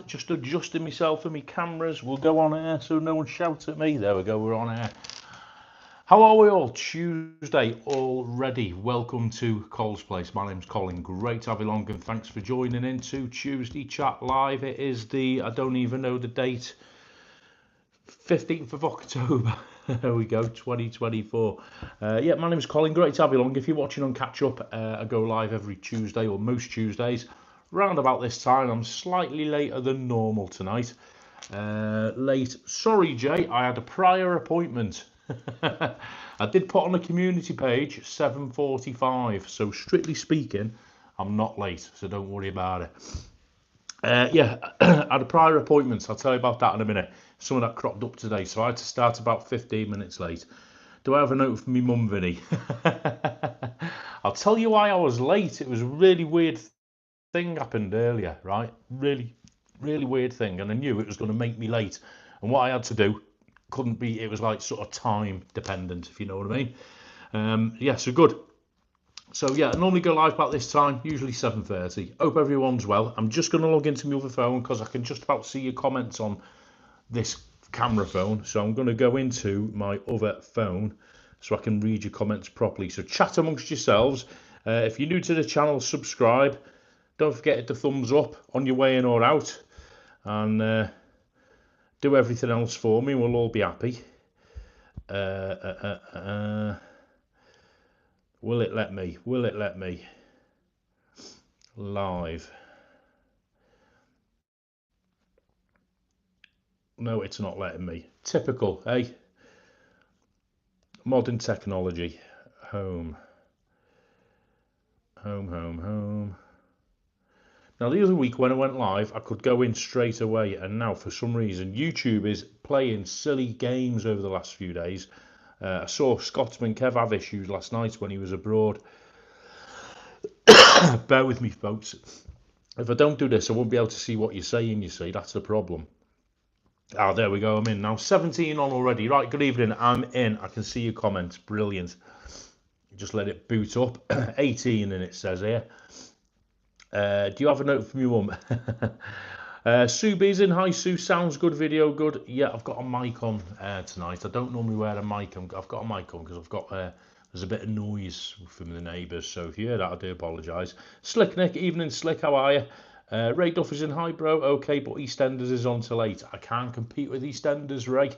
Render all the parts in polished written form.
bad. Just adjusting myself and my cameras. We'll go on air so no one shouts at me. There we go, we're on air. How are we all? Tuesday already. Welcome to Cole's Place. My name's Colin. Great to have you along and thanks for joining in to Tuesday Chat Live. It is I don't even know the date, 15th of October. There we go, 2024. My name's Colin. Great to have you along. If you're watching on Catch Up, I go live every Tuesday or most Tuesdays. Round about this time. I'm slightly later than normal tonight. Late. Sorry, Jay. I had a prior appointment. I did put on the community page 7:45, so strictly speaking I'm not late, so don't worry about it. I had a prior appointment. I'll tell you about that in a minute. Some of that cropped up today, so I had to start about 15 minutes late. Do I have a note from me mum, Vinny? I'll tell you why I was late. It was a really weird thing happened earlier, right? Really weird thing, and I knew it was going to make me late, and what I had to do couldn't be, it was like sort of time dependent, if you know what I mean. So good. So I normally go live about this time, usually 7:30. Hope everyone's well. I'm just going to log into my other phone because I can just about see your comments on this camera phone, so I'm going to go into my other phone so I can read your comments properly. So chat amongst yourselves. If you're new to the channel, subscribe. Don't forget to hit the thumbs up on your way in or out, and do everything else for me. We'll all be happy. Will it let me? Will it let me? Live. No, it's not letting me. Typical, eh? Modern technology. Home. Now, the other week when I went live, I could go in straight away, and now for some reason YouTube is playing silly games over the last few days. I saw Scotsman Kev have issues last night when he was abroad. Bear with me, folks. If I don't do this, I won't be able to see what you're saying, you see. That's the problem. There we go. I'm in now. 17 on already. Right, good evening. I'm in. I can see your comments. Brilliant. Just let it boot up. 18 and it says here. Do you have a note from your mum? Sue B's in. Hi Sue, sounds good, video good. Yeah, I've got a mic on tonight. I don't normally wear a mic. I've got a mic on because I've got there's a bit of noise from the neighbours, so if you hear that I do apologise. Slick Nick, evening Slick, how are you? Ray Duffy's in. Hi bro, okay, but EastEnders is on till 8. I can't compete with EastEnders, Ray,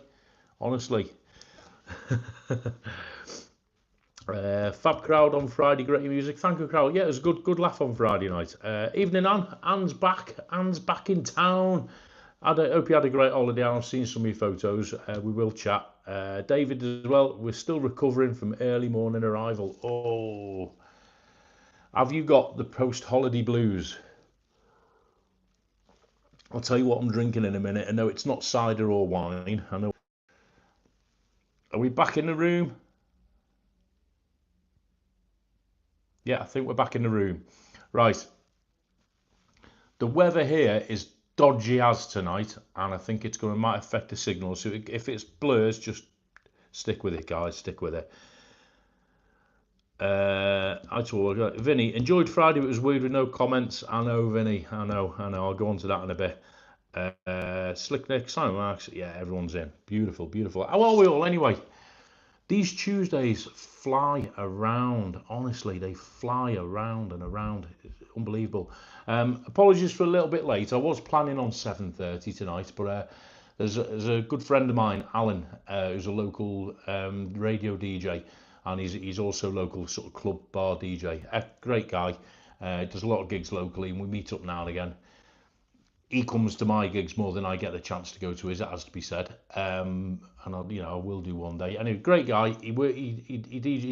honestly. Fab crowd on Friday, great music. Thank you, crowd. Yeah, it was a good laugh on Friday night. Evening, Anne. Anne's back. Anne's back in town. I hope you had a great holiday. I've seen some of your photos. We will chat. David as well. We're still recovering from early morning arrival. Oh, have you got the post-holiday blues? I'll tell you what I'm drinking in a minute. I know it's not cider or wine. I know. Are we back in the room? Yeah, I think we're back in the room. Right. The weather here is dodgy as tonight, and I think it's might affect the signal. So if it's blurs, just stick with it, guys. Stick with it. I told Vinny, enjoyed Friday. It was weird with no comments. I know, Vinny. I know. I'll go on to that in a bit. Slick Nick, Simon Marks. Yeah, everyone's in. Beautiful. How are we all anyway? These Tuesdays fly around. Honestly, they fly around and around. It's unbelievable. Apologies for a little bit late. I was planning on 7:30 tonight, but there's a good friend of mine, Alan, who's a local radio DJ, and he's also local sort of club bar DJ. Great guy. Does a lot of gigs locally, and we meet up now and again. He comes to my gigs more than I get the chance to go to his, it has to be said. And I will do one day. Anyway, great guy. He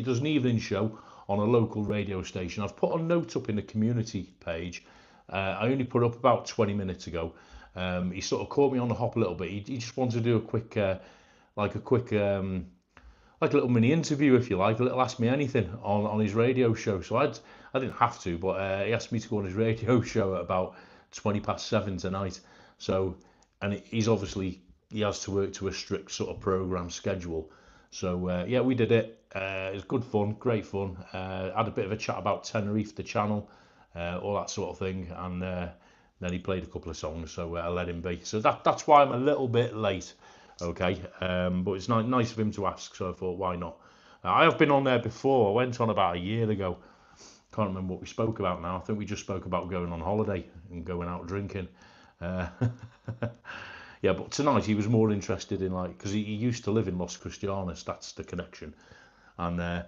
does an evening show on a local radio station. I've put a note up in the community page. I only put up about 20 minutes ago. He sort of caught me on the hop a little bit. He just wanted to do a quick little mini interview, if you like, a little Ask Me Anything on his radio show. So I didn't have to, but he asked me to go on his radio show at about 7:20 tonight. So, and he has to work to a strict sort of program schedule. So we did it. It was good fun, great fun. Had a bit of a chat about Tenerife, the channel, all that sort of thing, and Then he played a couple of songs, so I let him be. So that's why I'm a little bit late. Okay, but it's nice of him to ask, so I thought, why not? I have been on there before. I went on about a year ago. Can't remember what we spoke about now. I think we just spoke about going on holiday and going out drinking. Uh, yeah, but tonight he was more interested in, like, because he used to live in Los Cristianos. That's the connection, and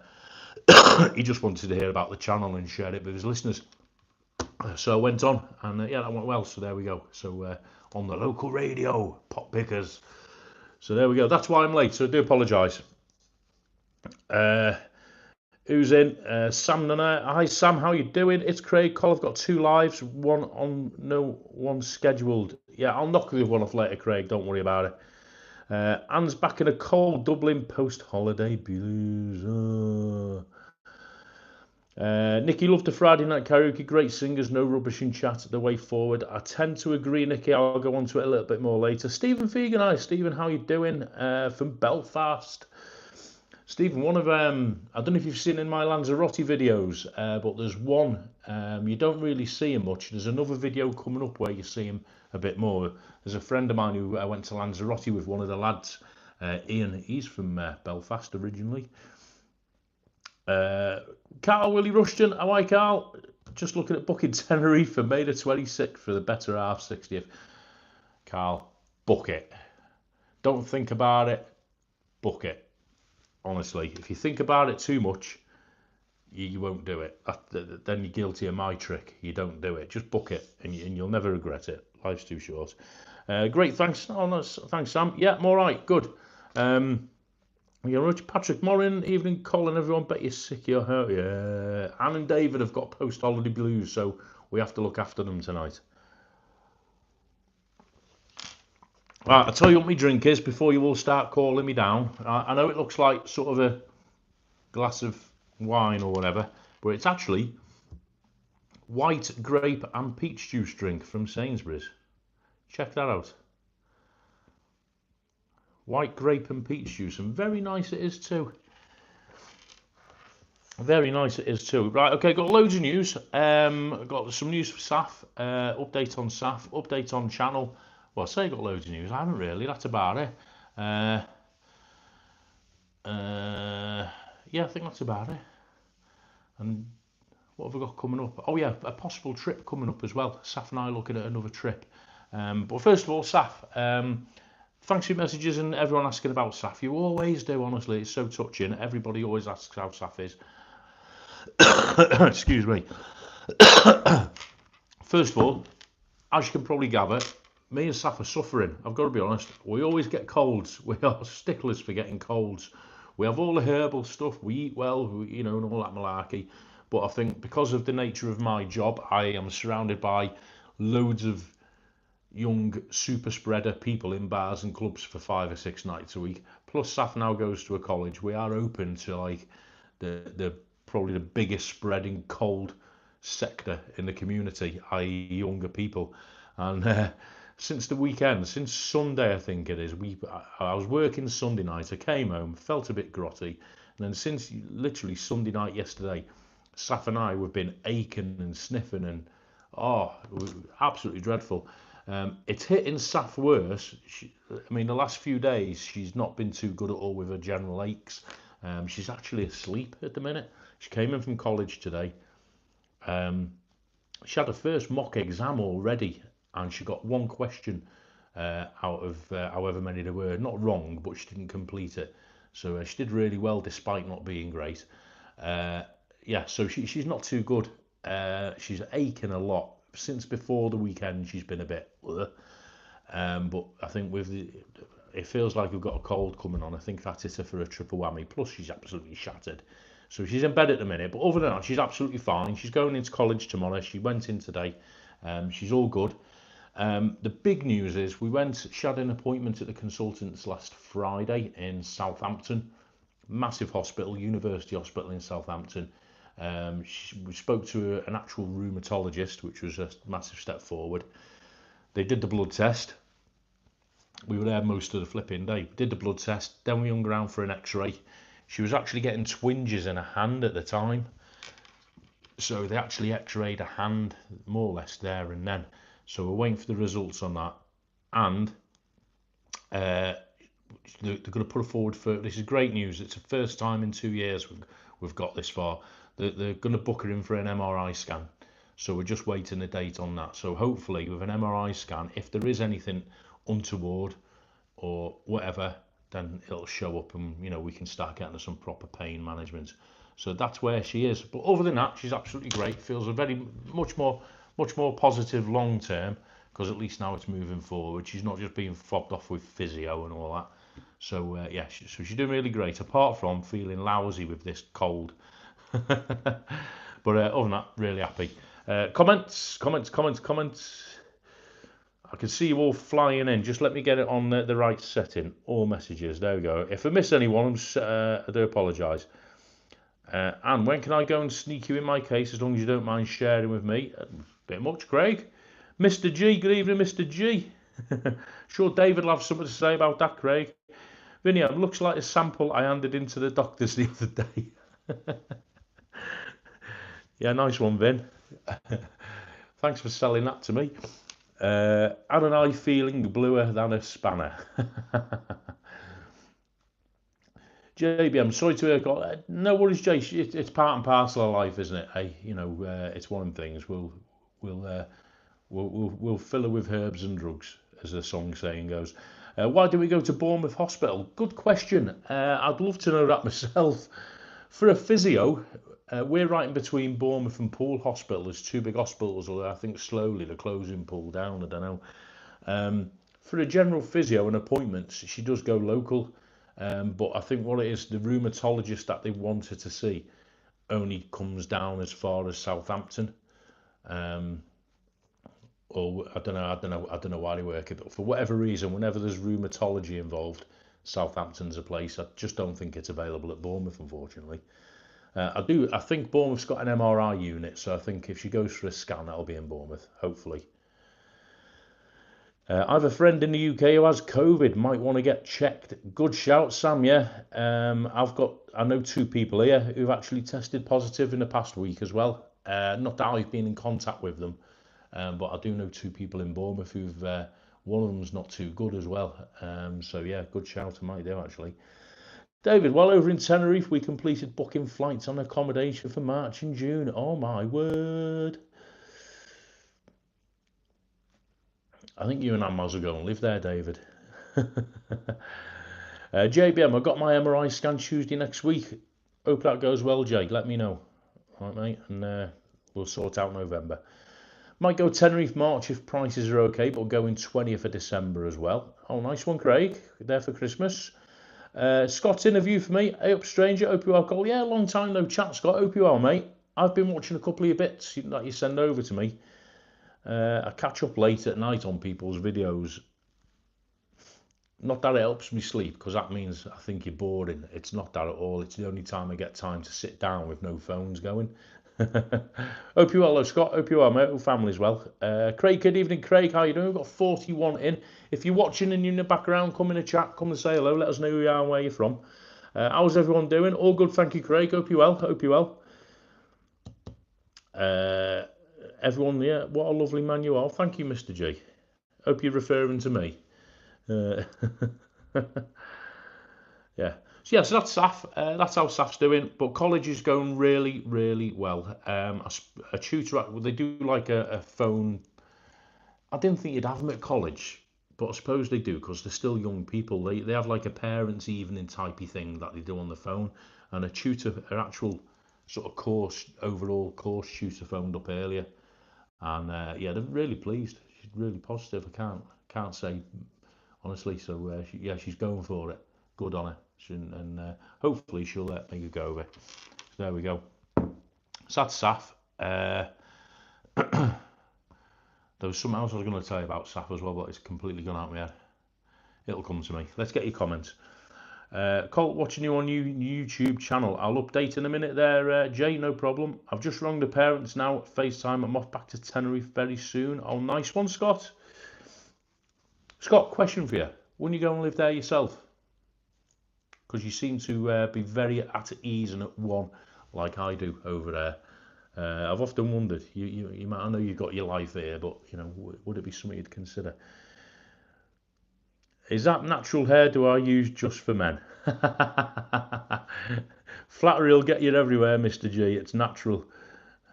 he just wanted to hear about the channel and share it with his listeners. So I went on, and yeah, that went well. So there we go. So on the local radio, Pot Pickers. So there we go. That's why I'm late. So I do apologise. Who's in? Sam Nana. Hi Sam, how you doing? It's Craig Cole. I've got 2 lives, one on, no one scheduled. Yeah, I'll knock the one off later, Craig. Don't worry about it. Anne's back in a cold Dublin post-holiday blues. Nikki loved the Friday night karaoke. Great singers, no rubbish in chat. The way forward. I tend to agree, Nikki. I'll go on to it a little bit more later. Stephen Fegan. Hi Stephen, how you doing? From Belfast. Stephen, one of I don't know if you've seen in my Lanzarote videos, but there's one you don't really see him much. There's another video coming up where you see him a bit more. There's a friend of mine who went to Lanzarote with one of the lads, Ian. He's from Belfast originally. Carl Willie Rushton, hi Carl. Just looking at booking Tenerife for May the 26th for the better half 60th. Carl, book it. Don't think about it. Book it. Honestly, if you think about it too much, you won't do it. Then you're guilty of my trick. You don't do it. Just book it, and you'll never regret it. Life's too short. Great, thanks. Oh, no, thanks, Sam. Yeah, I'm all right. Good. Patrick Morin, evening, Colin. Everyone, bet you're sick. You're hurt. Yeah. Anne and David have got post-holiday blues, so we have to look after them tonight. Right, I'll tell you what my drink is before you all start calling me down. I know it looks like sort of a glass of wine or whatever, but it's actually white grape and peach juice drink from Sainsbury's. Check that out. White grape and peach juice, and very nice it is too. Very nice it is too. Right, okay, got loads of news. Got some news for SAF, update on SAF, update on channel. Well, I say I got loads of news. I haven't really. That's about it. Yeah, I think that's about it. And what have we got coming up? Oh yeah, a possible trip coming up as well. Saf and I looking at another trip. But first of all, Saf, thanks for your messages and everyone asking about Saf. You always do, honestly. It's so touching. Everybody always asks how Saf is. Excuse me. First of all, as you can probably gather, me and Saf are suffering. I've got to be honest. We always get colds. We are sticklers for getting colds. We have all the herbal stuff. We eat well, and all that malarkey. But I think because of the nature of my job, I am surrounded by loads of young super spreader people in bars and clubs for 5 or 6 nights a week. Plus, Saf now goes to a college. We are open to like the probably the biggest spreading cold sector in the community, i.e., younger people, and. Since the weekend, since Sunday, I think it is, I was working Sunday night, I came home, felt a bit grotty, and then since literally Sunday night yesterday, Saf and I, we've been aching and sniffing and, absolutely dreadful. It's hitting Saf worse. The last few days, she's not been too good at all with her general aches. She's actually asleep at the minute. She came in from college today. She had her first mock exam already, and she got 1 question out of however many there were. Not wrong, but she didn't complete it. So she did really well despite not being great. So she's not too good. She's aching a lot. Since before the weekend, she's been a bit... but I think it feels like we've got a cold coming on. I think that is her for a triple whammy. Plus, she's absolutely shattered. So she's in bed at the minute. But other than that, she's absolutely fine. She's going into college tomorrow. She went in today. She's all good. The big news is she had an appointment at the consultants last Friday in Southampton, massive hospital, University Hospital in Southampton. We spoke to an actual rheumatologist, which was a massive step forward. They did the blood test. We were there most of the flipping day. We did the blood test, then we hung around for an x-ray. She was actually getting twinges in her hand at the time. So they actually x-rayed her hand more or less there and then. So we're waiting for the results on that, and they're going to put her forward for. This is great news. It's the first time in 2 years we've got this far. They're going to book her in for an MRI scan. So we're just waiting a date on that. So hopefully with an MRI scan, if there is anything untoward or whatever, then it'll show up, and we can start getting some proper pain management. So that's where she is. But other than that, she's absolutely great. Feels a very much more positive long term, because at least now it's moving forward. She's not just being fobbed off with physio and all that. So yeah, so she's doing really great. Apart from feeling lousy with this cold. But other than that, really happy. Comments. I can see you all flying in. Just let me get it on the right setting. All messages. There we go. If I miss anyone, I do apologise. And when can I go and sneak you in my case, as long as you don't mind sharing with me? A bit much, Craig. Mr. G, good evening, Mr. G. Sure David will have something to say about that, Craig. Vinny, looks like a sample I handed into the doctors the other day. Yeah, nice one, Vin. Thanks for selling that to me. Had an eye feeling bluer than a spanner. JBM, sorry to hear. No worries, Jay. It's part and parcel of life, isn't it? Hey, it's one of the things. We'll fill her with herbs and drugs, as the song saying goes. Why do we go to Bournemouth Hospital? Good question. I'd love to know that myself. For a physio, we're right in between Bournemouth and Poole Hospital. There's two big hospitals, although I think slowly they're closing Poole down. I don't know. For a general physio and appointments, she does go local. But I think what it is, the rheumatologist that they wanted to see only comes down as far as Southampton. Or I don't know why they work it, but for whatever reason, whenever there's rheumatology involved, Southampton's a place. I just don't think it's available at Bournemouth, unfortunately. I think Bournemouth's got an MRI unit, so I think if she goes for a scan, that'll be in Bournemouth, hopefully. I have a friend in the UK who has COVID, might want to get checked. Good shout, Sam, yeah. I know 2 people here who've actually tested positive in the past week as well. Not that I've been in contact with them, but I do know 2 people in Bournemouth who've, one of them's not too good as well. So yeah, good shout, I might do actually. David, while over in Tenerife, we completed booking flights and accommodation for March and June. Oh my word. I think you and I might as well go and live there, David. JBM, I got my MRI scan Tuesday next week. Hope that goes well, Jake. Let me know. All right, mate, and we'll sort out November. Might go Tenerife March if prices are okay, but we'll go in 20th of December as well. Oh, nice one, Craig. There for Christmas. Scott, interview for me. Hey up, stranger. Hope you're well, Cole. Yeah, long time no chat, Scott. Hope you're well, mate. I've been watching a couple of your bits that you send over to me. I catch up late at night on people's videos. Not that it helps me sleep, because that means I think you're boring. It's not that at all. It's the only time I get time to sit down with no phones going. Hope you're well, though, Scott. Hope you're well, mate. Hope family's well. Craig, good evening, Craig. How you doing? We've got 41 in. If you're watching and you're in the background, come in a chat, come and say hello. Let us know who you are and where you're from. How's everyone doing? All good, thank you, Craig. Hope you're well. Hope you're well. Everyone, yeah, what a lovely man you are. Thank you, Mr. G. Hope you're referring to me. Yeah. So that's Saf. That's how Saf's doing. But college is going really, really well. A tutor, they do like a phone. I didn't think you'd have them at college, but I suppose they do, because they're still young people. They have like a parents' evening typey thing that they do on the phone, and a tutor, an actual sort of overall course tutor phoned up earlier, and yeah, they're really pleased. She's really positive. I can't say honestly. So she's going for it. Good on her, and hopefully she'll make it go over. So there we go. So that's Saf. There was something else I was going to tell you about Saf as well, but it's completely gone out of my head. It'll come to me. Let's get your comments. Colt, watching you on YouTube channel. I'll update in a minute there, Jay, no problem. I've just rung the parents now at FaceTime. I'm off back to Tenerife very soon. Oh, nice one, Scott. Scott, question for you. Wouldn't you go and live there yourself? Because you seem to be very at ease and at one, like I do over there. I've often wondered, you might, I know you've got your life here, but you know, would it be something you'd consider? Is that natural hair? Do I use just for men? Flattery will get you everywhere, Mr. G. It's natural.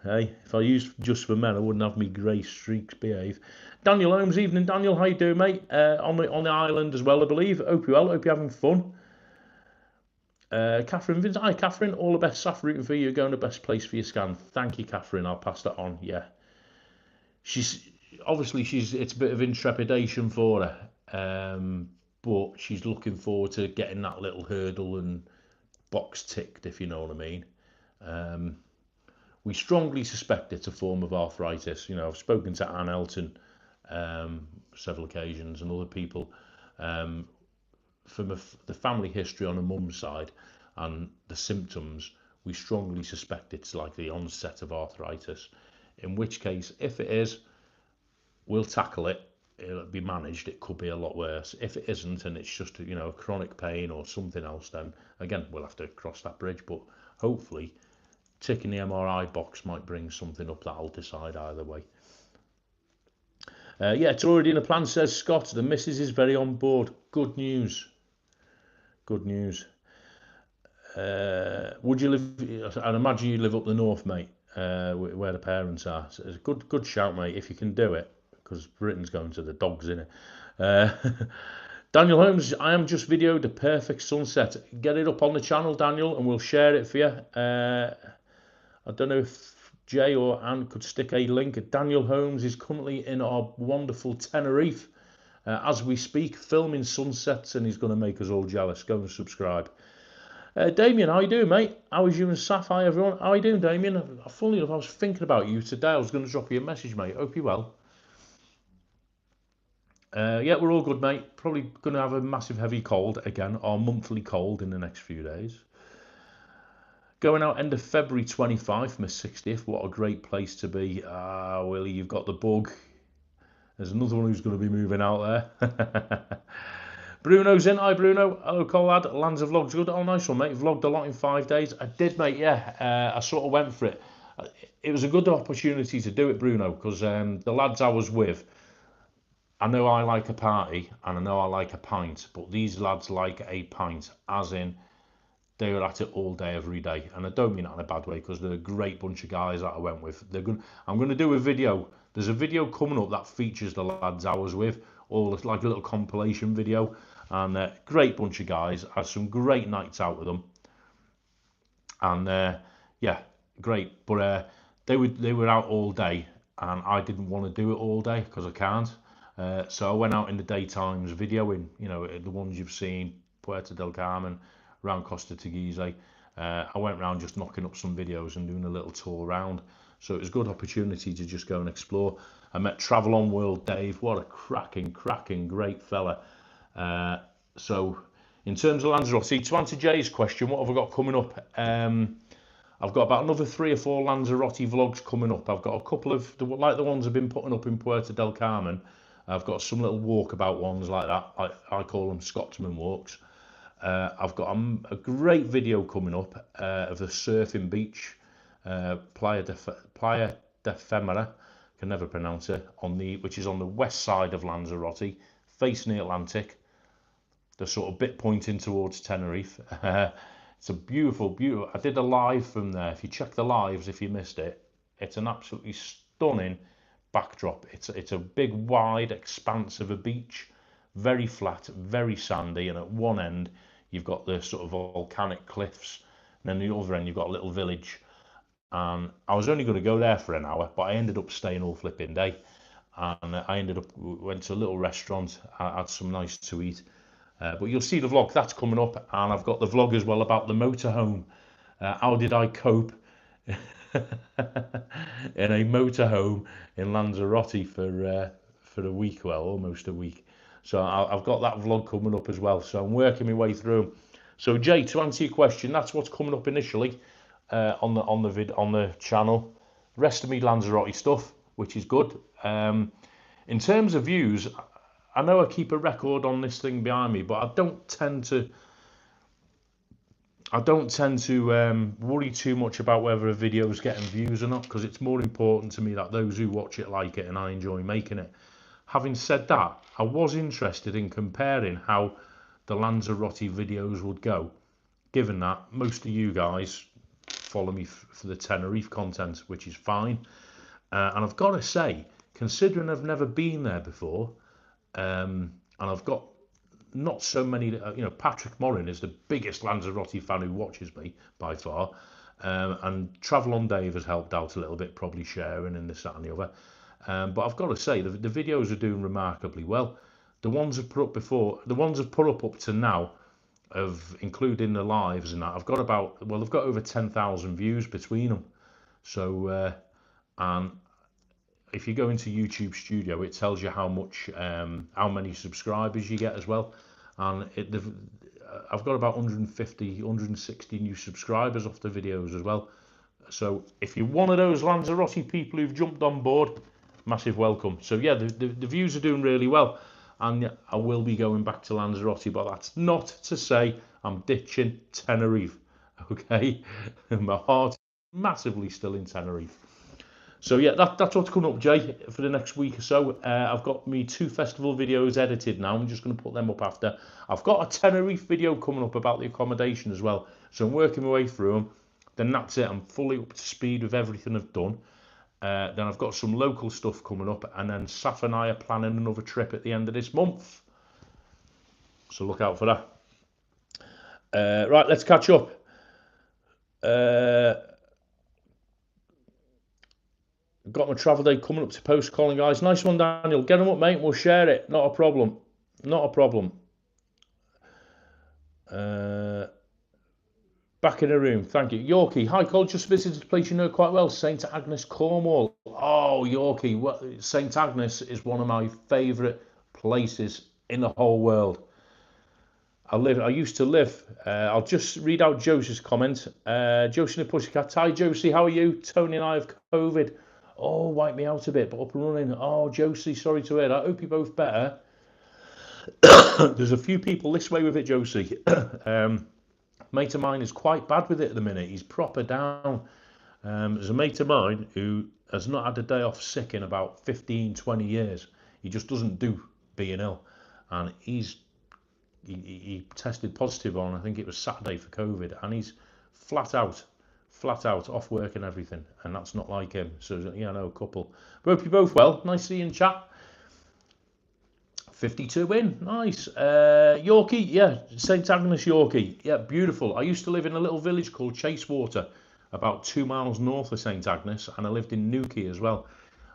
Hey, if I used just for men, I wouldn't have me grey streaks. Behave. Daniel Holmes, evening, Daniel. How you doing, mate? On the island as well, I believe. Hope you well. Hope you're having fun. Catherine Vince, hi Catherine. All the best. Saf rooting for you. You're going the best place for your scan. Thank you, Catherine. I'll pass that on. Yeah, she's obviously it's a bit of intrepidation for her, but she's looking forward to getting that little hurdle and box ticked, if you know what I mean. Um, we strongly suspect it's a form of arthritis. You know, I've spoken to Anne Elton several occasions and other people um, from the family history on her mum's side and the symptoms. We strongly suspect it's like the onset of arthritis. In which case, if it is, we'll tackle it. It'll be managed. It could be a lot worse. If it isn't, and it's just chronic pain or something else, then again we'll have to cross that bridge. But hopefully, ticking the MRI box might bring something up that'll decide either way. Yeah, it's already in the plan, says Scott. The missus is very on board. Good news. Good news. Would you live? I'd imagine you live up the north, mate, where the parents are. So it's a good shout, mate, if you can do it, because Britain's going to the dogs, innit? Daniel Holmes, I am just videoed the perfect sunset. Get it up on the channel, Daniel, and we'll share it for you. I don't know if Jay or Anne could stick a link. Daniel Holmes is currently in our wonderful Tenerife as we speak, filming sunsets, and he's going to make us all jealous. Go and subscribe. Damien, how you doing, mate? How is you and Saf? Hi, everyone. How you doing, Damien? Funnily enough, I was thinking about you today. I was going to drop you a message, mate. Hope you're well. Yeah, we're all good, mate. Probably going to have a massive heavy cold again, our monthly cold in the next few days. Going out end of February 25, my 60th. What a great place to be. Willie, you've got the bug. There's another one who's going to be moving out there. Bruno's in. Hi, Bruno. Hello, Colad. Lanza vlogs good. Oh, nice one, mate. Vlogged a lot in 5 days. I did, mate, yeah. I sort of went for it. It was a good opportunity to do it, Bruno, because the lads I was with, I know I like a party and I know I like a pint, but these lads like a pint, as in they were at it all day, every day. And I don't mean that in a bad way, because they're a great bunch of guys that I went with. I'm going to do a video. There's a video coming up that features the lads I was with, all like a little compilation video. And great bunch of guys. I had some great nights out with them. And yeah, great. But they were out all day, and I didn't want to do it all day because I can't. So I went out in the daytimes videoing, the ones you've seen, Puerto del Carmen, around Costa Teguise. I went around just knocking up some videos and doing a little tour around. So it was a good opportunity to just go and explore. I met Travel On World Dave. What a cracking, great fella. So in terms of Lanzarote, to answer Jay's question, what have I got coming up? I've got about another 3 or 4 Lanzarote vlogs coming up. I've got a couple of, like the ones I've been putting up in Puerto del Carmen. I've got some little walkabout ones like that. I call them Scotsman walks. I've got a great video coming up of the surfing beach, Playa de Femera, can never pronounce it, which is on the west side of Lanzarote, facing the Atlantic. The sort of bit pointing towards Tenerife. It's a beautiful. I did a live from there. If you check the lives, if you missed it, it's an absolutely stunning backdrop. It's a big, wide expanse of a beach, very flat, very sandy, and at one end you've got the sort of volcanic cliffs, and then the other end you've got a little village. And I was only going to go there for an hour, but I ended up staying all flipping day, and went to a little restaurant. I had some nice to eat. But you'll see the vlog that's coming up, and I've got the vlog as well about the motorhome. How did I cope in a motorhome in Lanzarote for a week? Well, almost a week. So I've got that vlog coming up as well. So I'm working my way through. So Jay, to answer your question, that's what's coming up initially on the channel. The rest of me Lanzarote stuff, which is good. In terms of views, I know I keep a record on this thing behind me, but I don't tend to. I don't tend to worry too much about whether a video is getting views or not, because it's more important to me that those who watch it like it and I enjoy making it. Having said that, I was interested in comparing how the Lanzarote videos would go, given that most of you guys follow me for the Tenerife content, which is fine. And I've got to say, considering I've never been there before, and I've got not so many, Patrick Morin is the biggest Lanzarote fan who watches me by far, and Travel on Dave has helped out a little bit, probably sharing and this, that and the other. But I've got to say, the videos are doing remarkably well. The ones I've put up before, the ones I've put up to now, of including the lives and that, I've got over 10,000 views between them. So, and if you go into YouTube Studio, it tells you how many subscribers you get as well. And I've got about 150, 160 new subscribers off the videos as well. So if you're one of those Lanzarote people who've jumped on board, massive welcome. So yeah, the views are doing really well. And I will be going back to Lanzarote, but that's not to say I'm ditching Tenerife. Okay, my heart is massively still in Tenerife. So yeah, that's what's coming up, Jay, for the next week or so. I've got me 2 festival videos edited now. I'm just going to put them up after. I've got a Tenerife video coming up about the accommodation as well. So I'm working my way through them. Then that's it. I'm fully up to speed with everything I've done. Then I've got some local stuff coming up. And then Saf and I are planning another trip at the end of this month. So look out for that. Right, let's catch up. Got my travel day coming up to post, Colin, guys. Nice one, Daniel. Get them up, mate. We'll share it. Not a problem. Not a problem. Back in the room. Thank you. Yorkie. Hi, Cole. Just visited a place you know quite well. St. Agnes, Cornwall. Oh, Yorkie. St. Agnes is one of my favourite places in the whole world. I used to live. I'll just read out Josie's comment. Josie and the Pussycat. Hi, Josie. How are you? Tony and I have COVID. Oh, wiped me out a bit, but up and running. Oh, Josie, sorry to hear that. I hope you're both better. There's a few people this way with it, Josie. Mate of mine is quite bad with it at the minute. He's proper down. There's a mate of mine who has not had a day off sick in about 15, 20 years. He just doesn't do being ill. And he tested positive on, I think it was Saturday, for COVID. And he's flat out off work and everything, and that's not like him. So yeah, I know a couple. But hope you're both well. Nice to see you in chat. 52 win, nice. Yorkie, yeah, St. Agnes Yorkie, yeah, beautiful. I used to live in a little village called Chasewater, about 2 miles north of St. Agnes, and I lived in Newquay as well.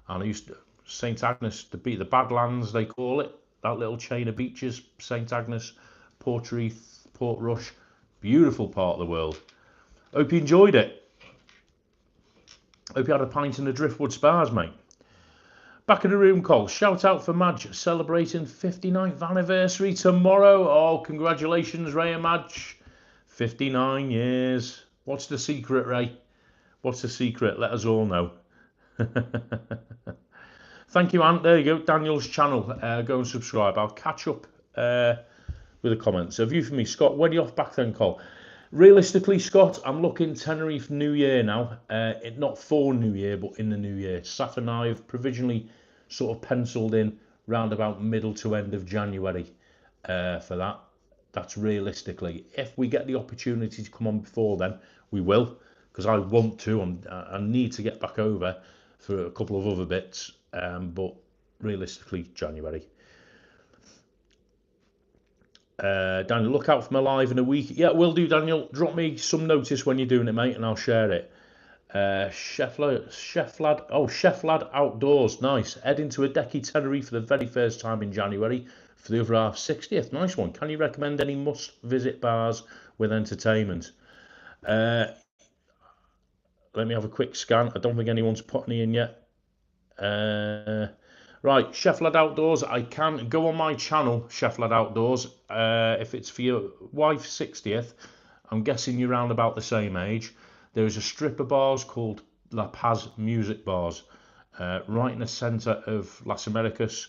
And I used to, St. Agnes, the Badlands they call it, that little chain of beaches, St. Agnes, Portreath, Portrush, beautiful part of the world. Hope you enjoyed it. Hope you had a pint in the Driftwood Spas, mate. Back in the room, Cole. Shout out for Madge celebrating 59th anniversary tomorrow. Oh, congratulations, Ray and Madge. 59 years. What's the secret, Ray? What's the secret? Let us all know. Thank you, Ant. There you go. Daniel's channel. Go and subscribe. I'll catch up with the comments. A view for me, Scott. When are you off back then, Cole? Realistically, Scott, I'm looking Tenerife New Year now. Not for New Year, but in the New Year. Saf and I have provisionally sort of penciled in round about middle to end of January for that. That's realistically. If we get the opportunity to come on before then, we will, because I want to. I need to get back over for a couple of other bits, but realistically, January. Daniel, look out for my live in a week. Yeah, will do, Daniel. Drop me some notice when you're doing it, mate, and I'll share it. Chef Lad Outdoors, nice. Heading to a Decky Tenerife for the very first time in January for the other half 60th. Nice one. Can you recommend any must-visit bars with entertainment? Let me have a quick scan. I don't think anyone's put any in yet. Right, Chef Lad Outdoors. I can go on my channel, Chef Lad Outdoors. If it's for your wife's 60th, I'm guessing you're around about the same age. There's a strip of bars called La Paz Music Bars, right in the centre of Las Americas,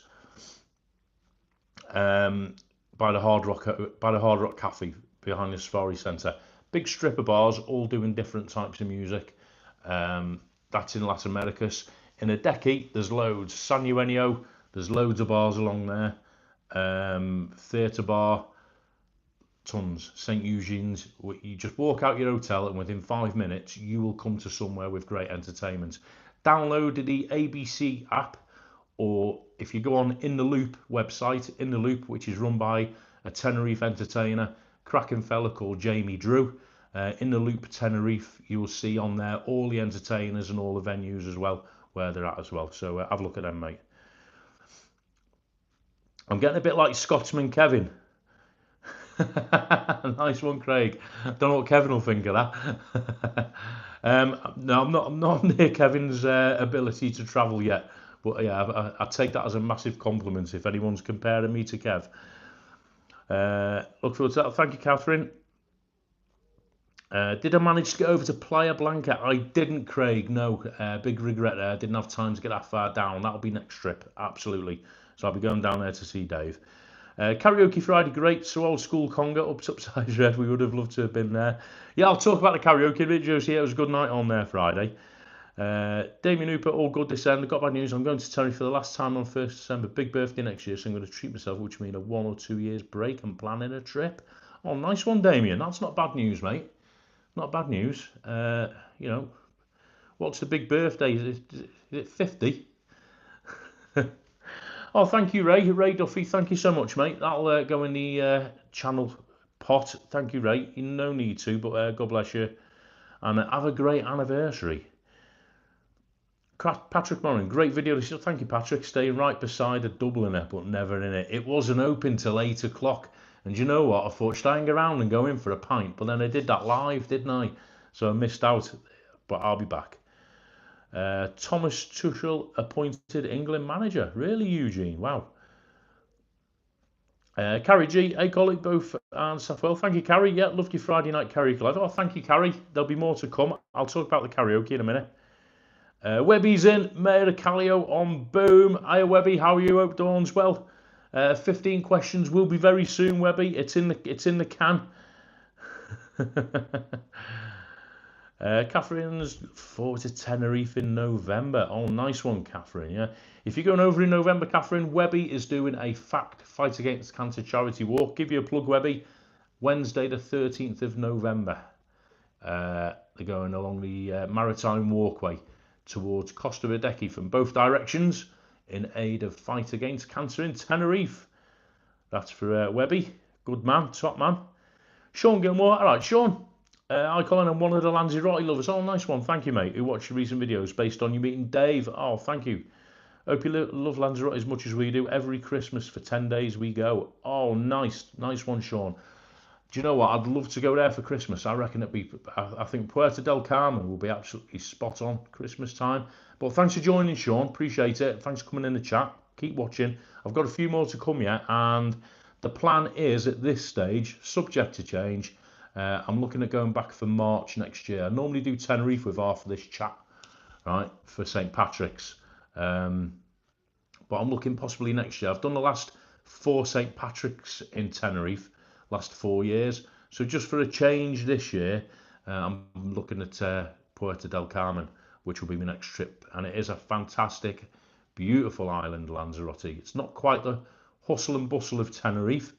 by the Hard Rock Cafe behind the Safari Centre. Big strip of bars, all doing different types of music. That's in Las Americas. In Adeje, there's loads. San Eugenio, there's loads of bars along there. Theatre bar, tons. St. Eugene's, you just walk out your hotel and within 5 minutes you will come to somewhere with great entertainment. Download the ABC app, or if you go on In The Loop website, In The Loop, which is run by a Tenerife entertainer, cracking fella called Jamie Drew. In The Loop Tenerife, you will see on there all the entertainers and all the venues as well, where they're at as well. So have a look at them, mate. I'm getting a bit like Scotsman Kevin. Nice one, Craig. Don't know what Kevin will think of that. No, I'm not near Kevin's ability to travel yet. But yeah, I take that as a massive compliment if anyone's comparing me to Kev. Look forward to that. Thank you, Catherine. Did I manage to get over to Playa Blanca? I didn't, Craig. No, big regret there. I didn't have time to get that far down. That'll be next trip, absolutely. So I'll be going down there to see Dave. Karaoke Friday, great. So old school conga, ups, upside red. We would have loved to have been there. Yeah, I'll talk about the karaoke videos. Yeah, it was a good night on there Friday. Damien Hooper, all good this end. I got bad news. I'm going to Tenerife for the last time on 1st December. Big birthday next year, so I'm going to treat myself, which means a 1 or 2 years break and planning a trip. Oh, nice one, Damien. That's not bad news, mate. Not bad news. You know, what's the big birthday? Is it 50? Oh, thank you, Ray. Ray Duffy, thank you so much, mate. That'll go in the channel pot. Thank you, Ray. No need to, but God bless you. And have a great anniversary. Patrick Moran, great video. Thank you, Patrick. Staying right beside a Dubliner, but never in it. It wasn't open till 8 o'clock. And you know what? I thought, should I hang around and go in for a pint? But then I did that live, didn't I? So I missed out. But I'll be back. Thomas Tuchel appointed England manager. Really, Eugene? Wow. Carrie G, hey colleague, both and Safwell. Thank you, Carrie. Yeah, loved your Friday night karaoke live. Oh, thank you, Carrie. There'll be more to come. I'll talk about the karaoke in a minute. Webby's in. Mayor Callio on Boom. Hiya, Webby. How are you? Hope dawn's well. 15 questions will be very soon, Webby. It's in the can. Catherine's forward to Tenerife in November. Oh, nice one, Catherine. Yeah, if you're going over in November, Catherine, Webby is doing a Fight Against Cancer charity walk. Give you a plug, Webby. Wednesday, the 13th of November. They're going along the Maritime Walkway towards Costa Adeje from both directions in aid of Fight Against Cancer in Tenerife. That's for Webby. Good man, top man. Sean Gilmore. All right, Sean. I call him one of the Lanzarote lovers. Oh, nice one. Thank you, mate. Who watched your recent videos based on you meeting Dave. Oh, thank you. Hope you love Lanzarote as much as we do. Every Christmas for 10 days we go. Oh, nice. Nice one, Sean. Do you know what? I'd love to go there for Christmas. I reckon I think Puerto del Carmen will be absolutely spot on Christmas time. But thanks for joining, Sean. Appreciate it. Thanks for coming in the chat. Keep watching. I've got a few more to come yet. And the plan is at this stage, subject to change, I'm looking at going back for March next year. I normally do Tenerife with half of this chat, right, for St. Patrick's. But I'm looking possibly next year. I've done the last 4 St. Patrick's in Tenerife, last 4 years. So just for a change this year, I'm looking at Puerto del Carmen, which will be my next trip. And it is a fantastic, beautiful island, Lanzarote. It's not quite the hustle and bustle of Tenerife,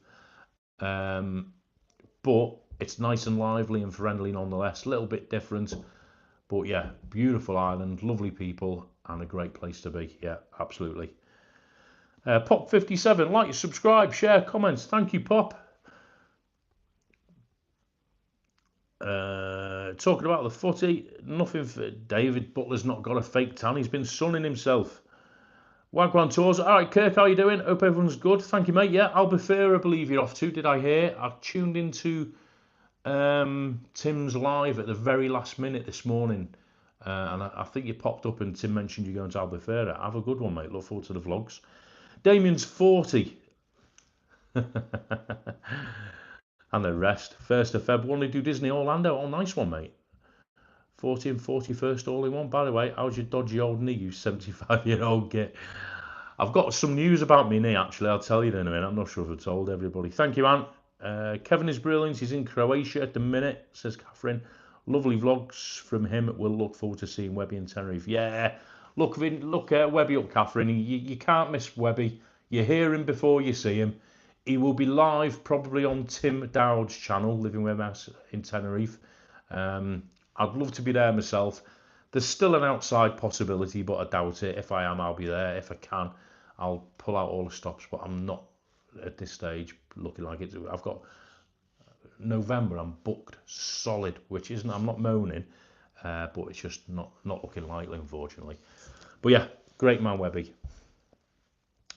but it's nice and lively and friendly nonetheless. A little bit different, but yeah, beautiful island, lovely people, and a great place to be. Yeah, absolutely. Pop 57, like, subscribe, share, comments. Thank you, Pop. Talking about the footy, nothing for David Butler's not got a fake tan. He's been sunning himself. Wagwan Tours. All right, Kirk, how are you doing? Hope everyone's good. Thank you, mate. Yeah, Albufeira, I believe you're off to. Did I hear? I've tuned into Tim's live at the very last minute this morning, and I think you popped up and Tim mentioned you're going to Albufeira. Have a good one, mate. Look forward to the vlogs. Damien's 40. And the rest. 1st of Feb, want to do Disney Orlando. Oh, nice one, mate. 40 and 41st all in one. By the way, how's your dodgy old knee, you 75-year-old git? I've got some news about my knee, actually. I'll tell you in a minute. I'm not sure if I've told everybody. Thank you, Ant. Kevin is brilliant. He's in Croatia at the minute, says Catherine. Lovely vlogs from him. We'll look forward to seeing Webby and Tenerife. Yeah, look Webby up, Catherine. You can't miss Webby. You hear him before you see him. He will be live probably on Tim Dowd's channel, Living with MS in Tenerife. I'd love to be there myself. There's still an outside possibility, but I doubt it. If I am, I'll be there. If I can, I'll pull out all the stops, but I'm not at this stage looking like it. I've got November, I'm booked solid, which isn't, I'm not moaning, but it's just not looking likely, unfortunately. But yeah, great man, Webby.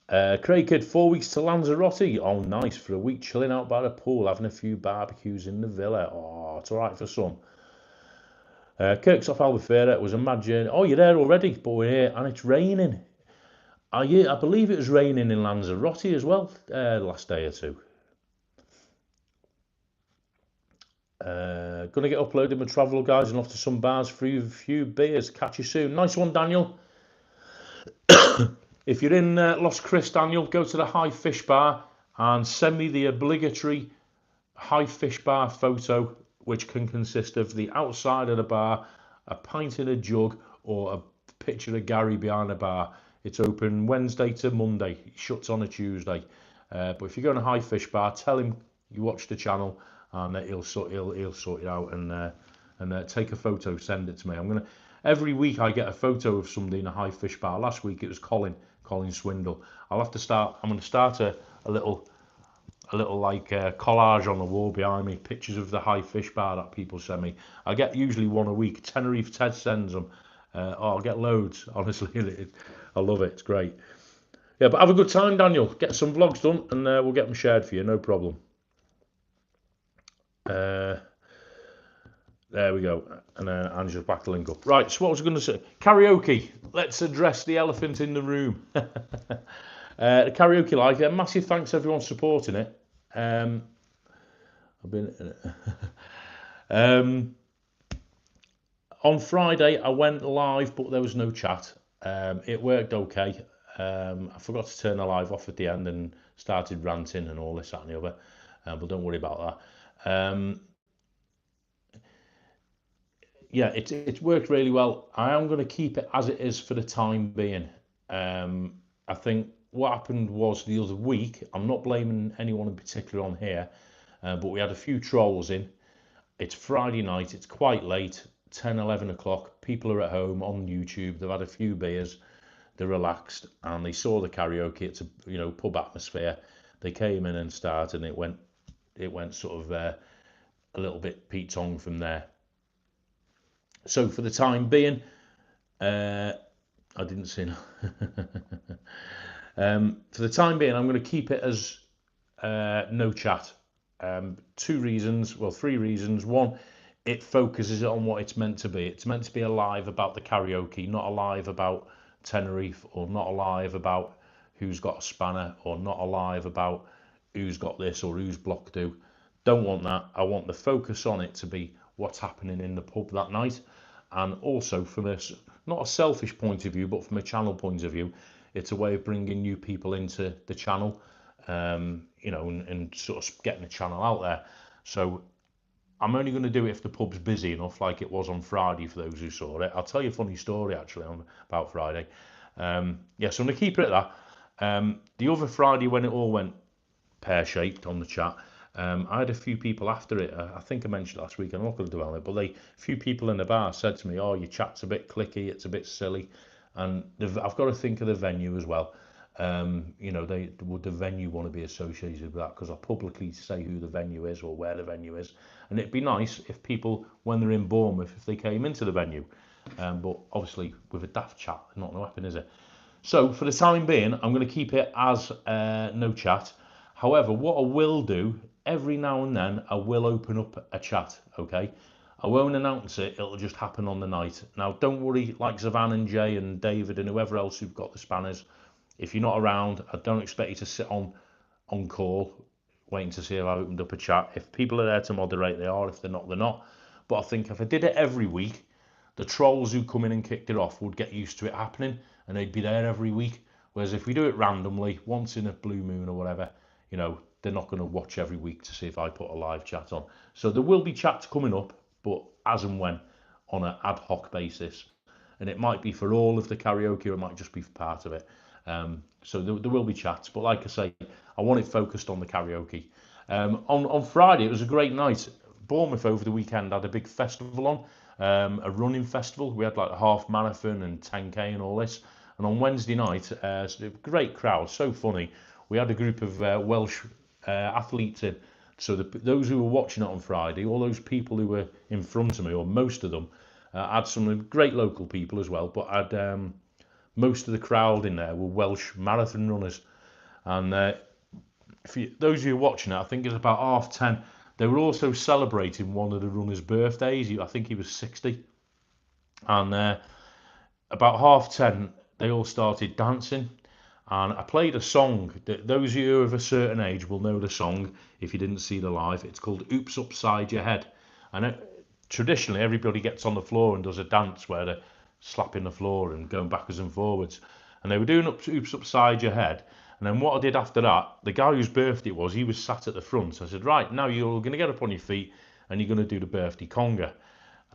Craig Kid, 4 weeks to Lanzarote. Oh, nice. For a week chilling out by the pool, having a few barbecues in the villa. Oh, it's all right for some. Kirk's off Albufeira. It was a mad journey. Oh, you're there already, but we're here, and it's raining. I believe it was raining in Lanzarote as well last day or two. Gonna get uploaded my travel guys and off to some bars for a few beers. Catch you soon. Nice one, Daniel. If you're in Los Cris, Daniel, go to the High Fish Bar and send me the obligatory High Fish Bar photo, which can consist of the outside of the bar, a pint in a jug, or a picture of Gary behind the bar. It's open Wednesday to Monday. It shuts on a Tuesday. But if you go to High Fish Bar, tell him you watch the channel, and he'll sort it out and take a photo, send it to me. Every week I get a photo of somebody in a High Fish Bar. Last week it was Colin Swindle. I'm going to start a little like collage on the wall behind me, pictures of the High Fish Bar that people send me. I get usually one a week. Tenerife Ted sends them. I'll get loads, honestly. I love it. It's great. Yeah, but have a good time, Daniel. Get some vlogs done, and we'll get them shared for you. No problem. There we go. And Angela's back to link up. Right, so what was I going to say? Karaoke. Let's address the elephant in the room. The karaoke live. Massive thanks to everyone supporting it. I've been on Friday I went live, but there was no chat. It worked okay. I forgot to turn the live off at the end and started ranting and all this, that and the other. But don't worry about that. Yeah, it's worked really well. I am going to keep it as it is for the time being. I think what happened was the other week, I'm not blaming anyone in particular on here, but we had a few trolls in. It's Friday night, it's quite late, 10, 11 o'clock. People are at home on YouTube, they've had a few beers, they're relaxed, and they saw the karaoke. It's a pub atmosphere. They came in and started, and it went sort of a little bit Pete Tong from there. So for the time being, I didn't see no. For the time being, I'm going to keep it as no chat. 3 reasons. One, it focuses on what it's meant to be. It's meant to be a live about the karaoke, not a live about Tenerife, or not a live about who's got a spanner, or not a live about who's got this or who's blocked who. Don't want that. I want the focus on it to be what's happening in the pub that night. And also from not a selfish point of view, but from a channel point of view, it's a way of bringing new people into the channel, and sort of getting the channel out there. So I'm only going to do it if the pub's busy enough, like it was on Friday for those who saw it. I'll tell you a funny story actually about Friday. So I'm going to keep it at that. The other Friday, when it all went pear-shaped on the chat, I had a few people after it. I think I mentioned last week, I'm not going to dwell on it, but a few people in the bar said to me, "Oh, your chat's a bit clicky, it's a bit silly," and I've got to think of the venue as well. Would the venue want to be associated with that? Because I publicly say who the venue is or where the venue is, and it'd be nice if people, when they're in Bournemouth, if they came into the venue. But obviously, with a daft chat, not going to happen, is it? So for the time being, I'm going to keep it as no chat. However, what I will do, every now and then, I will open up a chat, okay? I won't announce it, it'll just happen on the night. Now, don't worry, like Zavan and Jay and David and whoever else who've got the spanners, if you're not around, I don't expect you to sit on call, waiting to see if I opened up a chat. If people are there to moderate, they are. If they're not, they're not. But I think if I did it every week, the trolls who come in and kicked it off would get used to it happening, and they'd be there every week. Whereas if we do it randomly, once in a blue moon or whatever, they're not going to watch every week to see if I put a live chat on. So there will be chats coming up, but as and when, on an ad hoc basis. And it might be for all of the karaoke, or it might just be for part of it. So there will be chats, but like I say, I want it focused on the karaoke. On Friday, it was a great night. Bournemouth over the weekend had a big festival on, a running festival. We had like a half marathon and 10k and all this. And on Wednesday night, great crowd, so funny. We had a group of Welsh athletes in. So those who were watching it on Friday, all those people who were in front of me, or most of them, had some great local people as well, but had most of the crowd in there were Welsh marathon runners. And those of you watching it, I think it's about 10:30. They were also celebrating one of the runners' birthdays. I think he was 60. And about 10:30, they all started dancing. And I played a song. Those of you of a certain age will know the song if you didn't see the live. It's called Oops Upside Your Head. And traditionally, everybody gets on the floor and does a dance where they're slapping the floor and going backwards and forwards. And they were doing Oops Upside Your Head. And then what I did after that, the guy whose birthday it was, he was sat at the front. I said, right, now you're going to get up on your feet and you're going to do the birthday conga.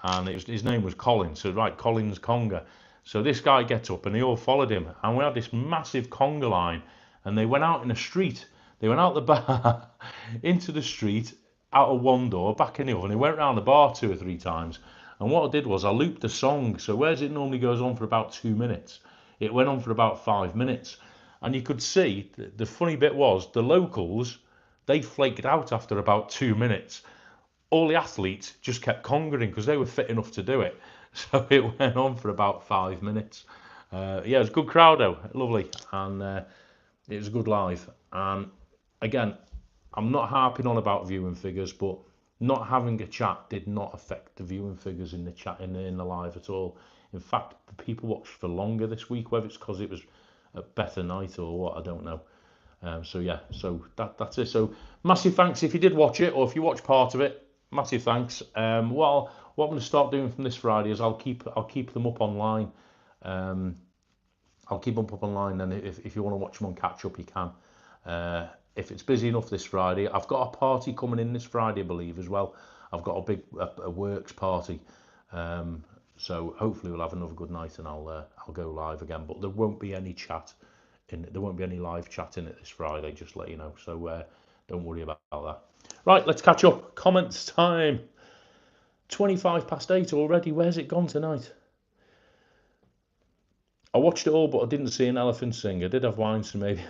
And his name was Colin. So, right, Colin's conga. So this guy gets up and they all followed him. And we had this massive conga line. And they went out in the street. They went out the bar into the street, out of one door, back in the other. And they went around the bar 2 or 3 times. And what I did was I looped the song. So whereas it normally goes on for about 2 minutes, it went on for about 5 minutes. And you could see, the funny bit was, the locals, they flaked out after about 2 minutes. All the athletes just kept congering because they were fit enough to do it. So it went on for about 5 minutes. Yeah, it was a good crowd though, lovely. And it was a good live. And again, I'm not harping on about viewing figures, but not having a chat did not affect the viewing figures in the chat in the live at all. In fact, the people watched for longer this week, whether it's because it was a better night or what, I don't know. So yeah, so that's it. So massive thanks if you did watch it, or if you watched part of it. Massive thanks. What I'm going to start doing from this Friday is I'll keep them up online. I'll keep them up online, and if you want to watch them on catch up, you can. If it's busy enough this Friday, I've got a party coming in this Friday, I believe, as well. I've got a big works party. So hopefully we'll have another good night, and I'll go live again. But there won't be any chat there won't be any live chat in it this Friday, just to let you know. So don't worry about that. Right, let's catch up. Comments time. 8:25 already. Where's it gone tonight? I watched it all, but I didn't see an elephant sing. I did have wine, so maybe.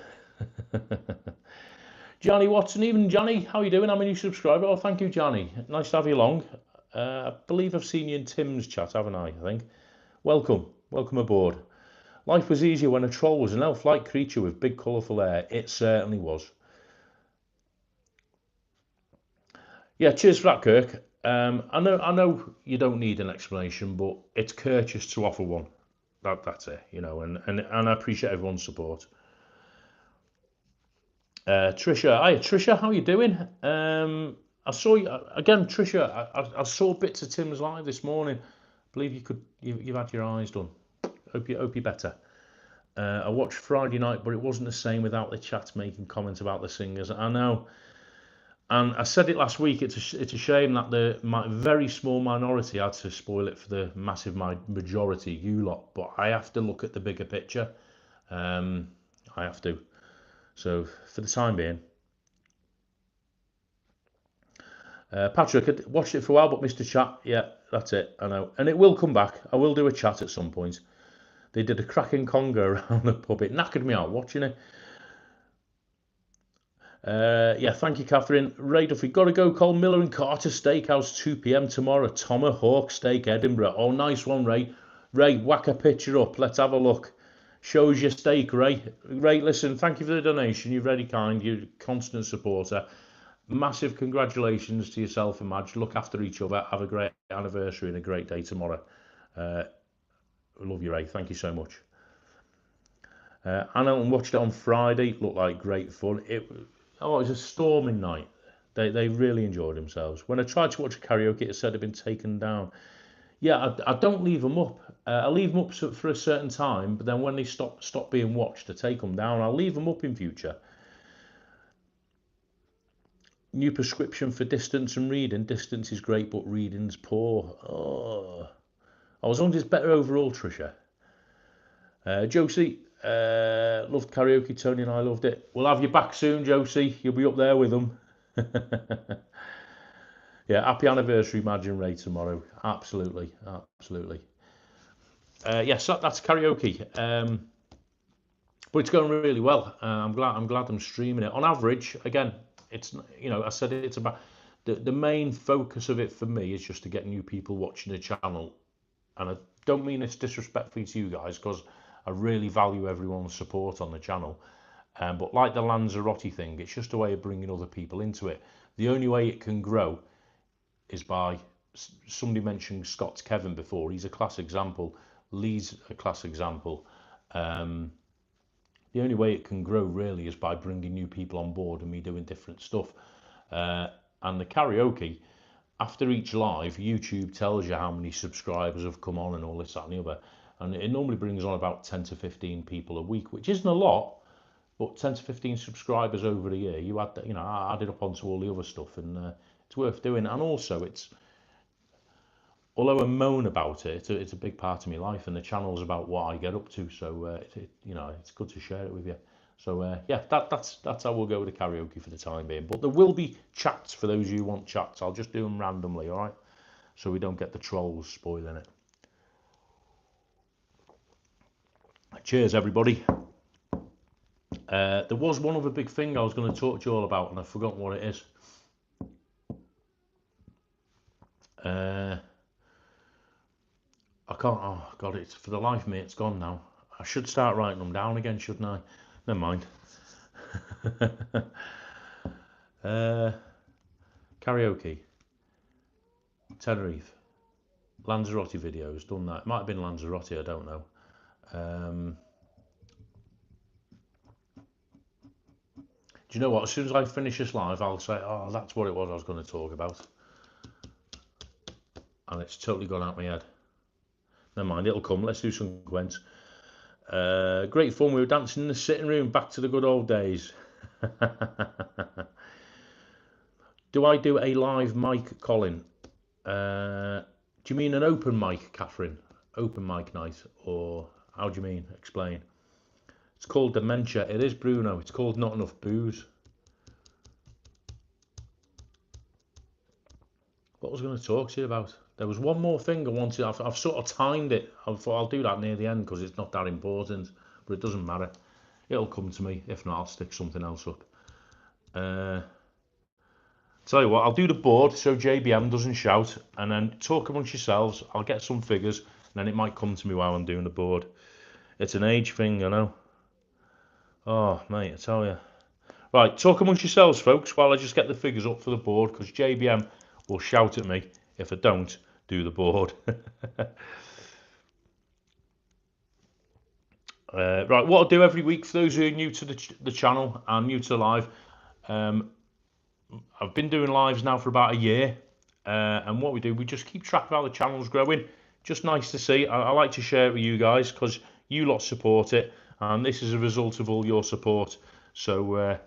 Johnny Watson, even Johnny, how you doing? I'm a new subscriber. Oh, thank you, Johnny. Nice to have you along. I believe I've seen you in Tim's chat, haven't I think. Welcome aboard. Life was easier when a troll was an elf-like creature with big colourful hair. It certainly was. Yeah, cheers for that, Kirk. I know you don't need an explanation, but it's courteous to offer one. That's it, you know, and I appreciate everyone's support. Trisha, hi Trisha, how you doing? I saw you again, Trisha. I saw bits of Tim's live this morning. I believe you've had your eyes done. Hope you're better. I watched Friday night, but it wasn't the same without the chat making comments about the singers. I know, and I said it last week. It's a shame that the very small minority had to spoil it for the massive majority, you lot. But I have to look at the bigger picture. I have to. So for the time being, Patrick, I watched it for a while, but missed a chat. Yeah, that's it. I know, and it will come back. I will do a chat at some point. They did a cracking conga around the pub. It knackered me out watching it. Yeah, thank you, Catherine. Ray Duffy, got to go. Cole Miller and Carter Steakhouse, 2 p.m. tomorrow. Tomahawk Steak, Edinburgh. Oh, nice one, Ray. Ray, whack a picture up. Let's have a look. Shows your steak, Ray. Ray, listen, thank you for the donation. You're very kind. You're a constant supporter. Massive congratulations to yourself and Madge. Look after each other. Have a great anniversary and a great day tomorrow. Love you, Ray. Thank you so much. Anna watched it on Friday. Looked like great fun. It was a storming night. They really enjoyed themselves. When I tried to watch a karaoke, it said it had been taken down. Yeah, I don't leave them up. I leave them up for a certain time, but then when they stop being watched, I take them down. I'll leave them up in future. New prescription for distance and reading. Distance is great, but reading's poor. Oh, I was wondering it's better overall, Trisha. Josie, loved karaoke. Tony and I loved it. We'll have you back soon, Josie. You'll be up there with them. Yeah, happy anniversary, Madge and Ray, tomorrow. Absolutely, absolutely. Yes, that's karaoke. But it's going really well. I'm glad I'm streaming it. On average, again, it's, you know, I said it's about the main focus of it for me is just to get new people watching the channel. And I don't mean it's disrespectful to you guys, because I really value everyone's support on the channel. But like the Lanzarote thing, it's just a way of bringing other people into it. The only way it can grow is by, somebody mentioned Scott's Kevin before. He's a class example. Lee's a class example. The only way it can grow really is by bringing new people on board and me doing different stuff. And the karaoke, after each live, YouTube tells you how many subscribers have come on and all this, that, and the other. And it normally brings on about 10 to 15 people a week, which isn't a lot, but 10 to 15 subscribers over a year, you add, you know, I added up onto all the other stuff, and it's worth doing. And also, it's, although I moan about it, it's a big part of my life, and the channel's about what I get up to. So you know, it's good to share it with you. So yeah, that's how we'll go with the karaoke for the time being. But there will be chats for those of you who want chats. I'll just do them randomly, all right? So we don't get the trolls spoiling it. Cheers, everybody. There was one other big thing I was going to talk to you all about, and I've forgotten what it is. I can't. Oh God, it's for the life of me, it's gone now. I should start writing them down again, shouldn't I? Never mind. Karaoke, Tenerife, Lanzarote videos, done that. It might have been Lanzarote, I don't know. Do you know what? As soon as I finish this live, I'll say, oh, that's what it was I was going to talk about. And it's totally gone out my head. Never mind, it'll come. Let's do some Gwents. Great fun. We were dancing in the sitting room. Back to the good old days. Do I do a live mic, Colin? Do you mean an open mic, Catherine? Open mic night? Or how do you mean? Explain. It's called dementia. It is, Bruno. It's called not enough booze. What was I going to talk to you about? There was one more thing I wanted. I've sort of timed it. I thought I'll do that near the end because it's not that important, but it doesn't matter. It'll come to me. If not, I'll stick something else up. Tell you what, I'll do the board so JBM doesn't shout, and then talk amongst yourselves. I'll get some figures, and then it might come to me while I'm doing the board. It's an age thing, I know. Oh, mate, I tell you. Right, talk amongst yourselves, folks, while I just get the figures up for the board, because JBM will shout at me if I don't do the board. Right, what I'll do every week, for those who are new to the channel and new to the live, I've been doing lives now for about a year, and what we do, we just keep track of how the channel's growing. Just nice to see. I like to share it with you guys because you lot support it, and this is a result of all your support. So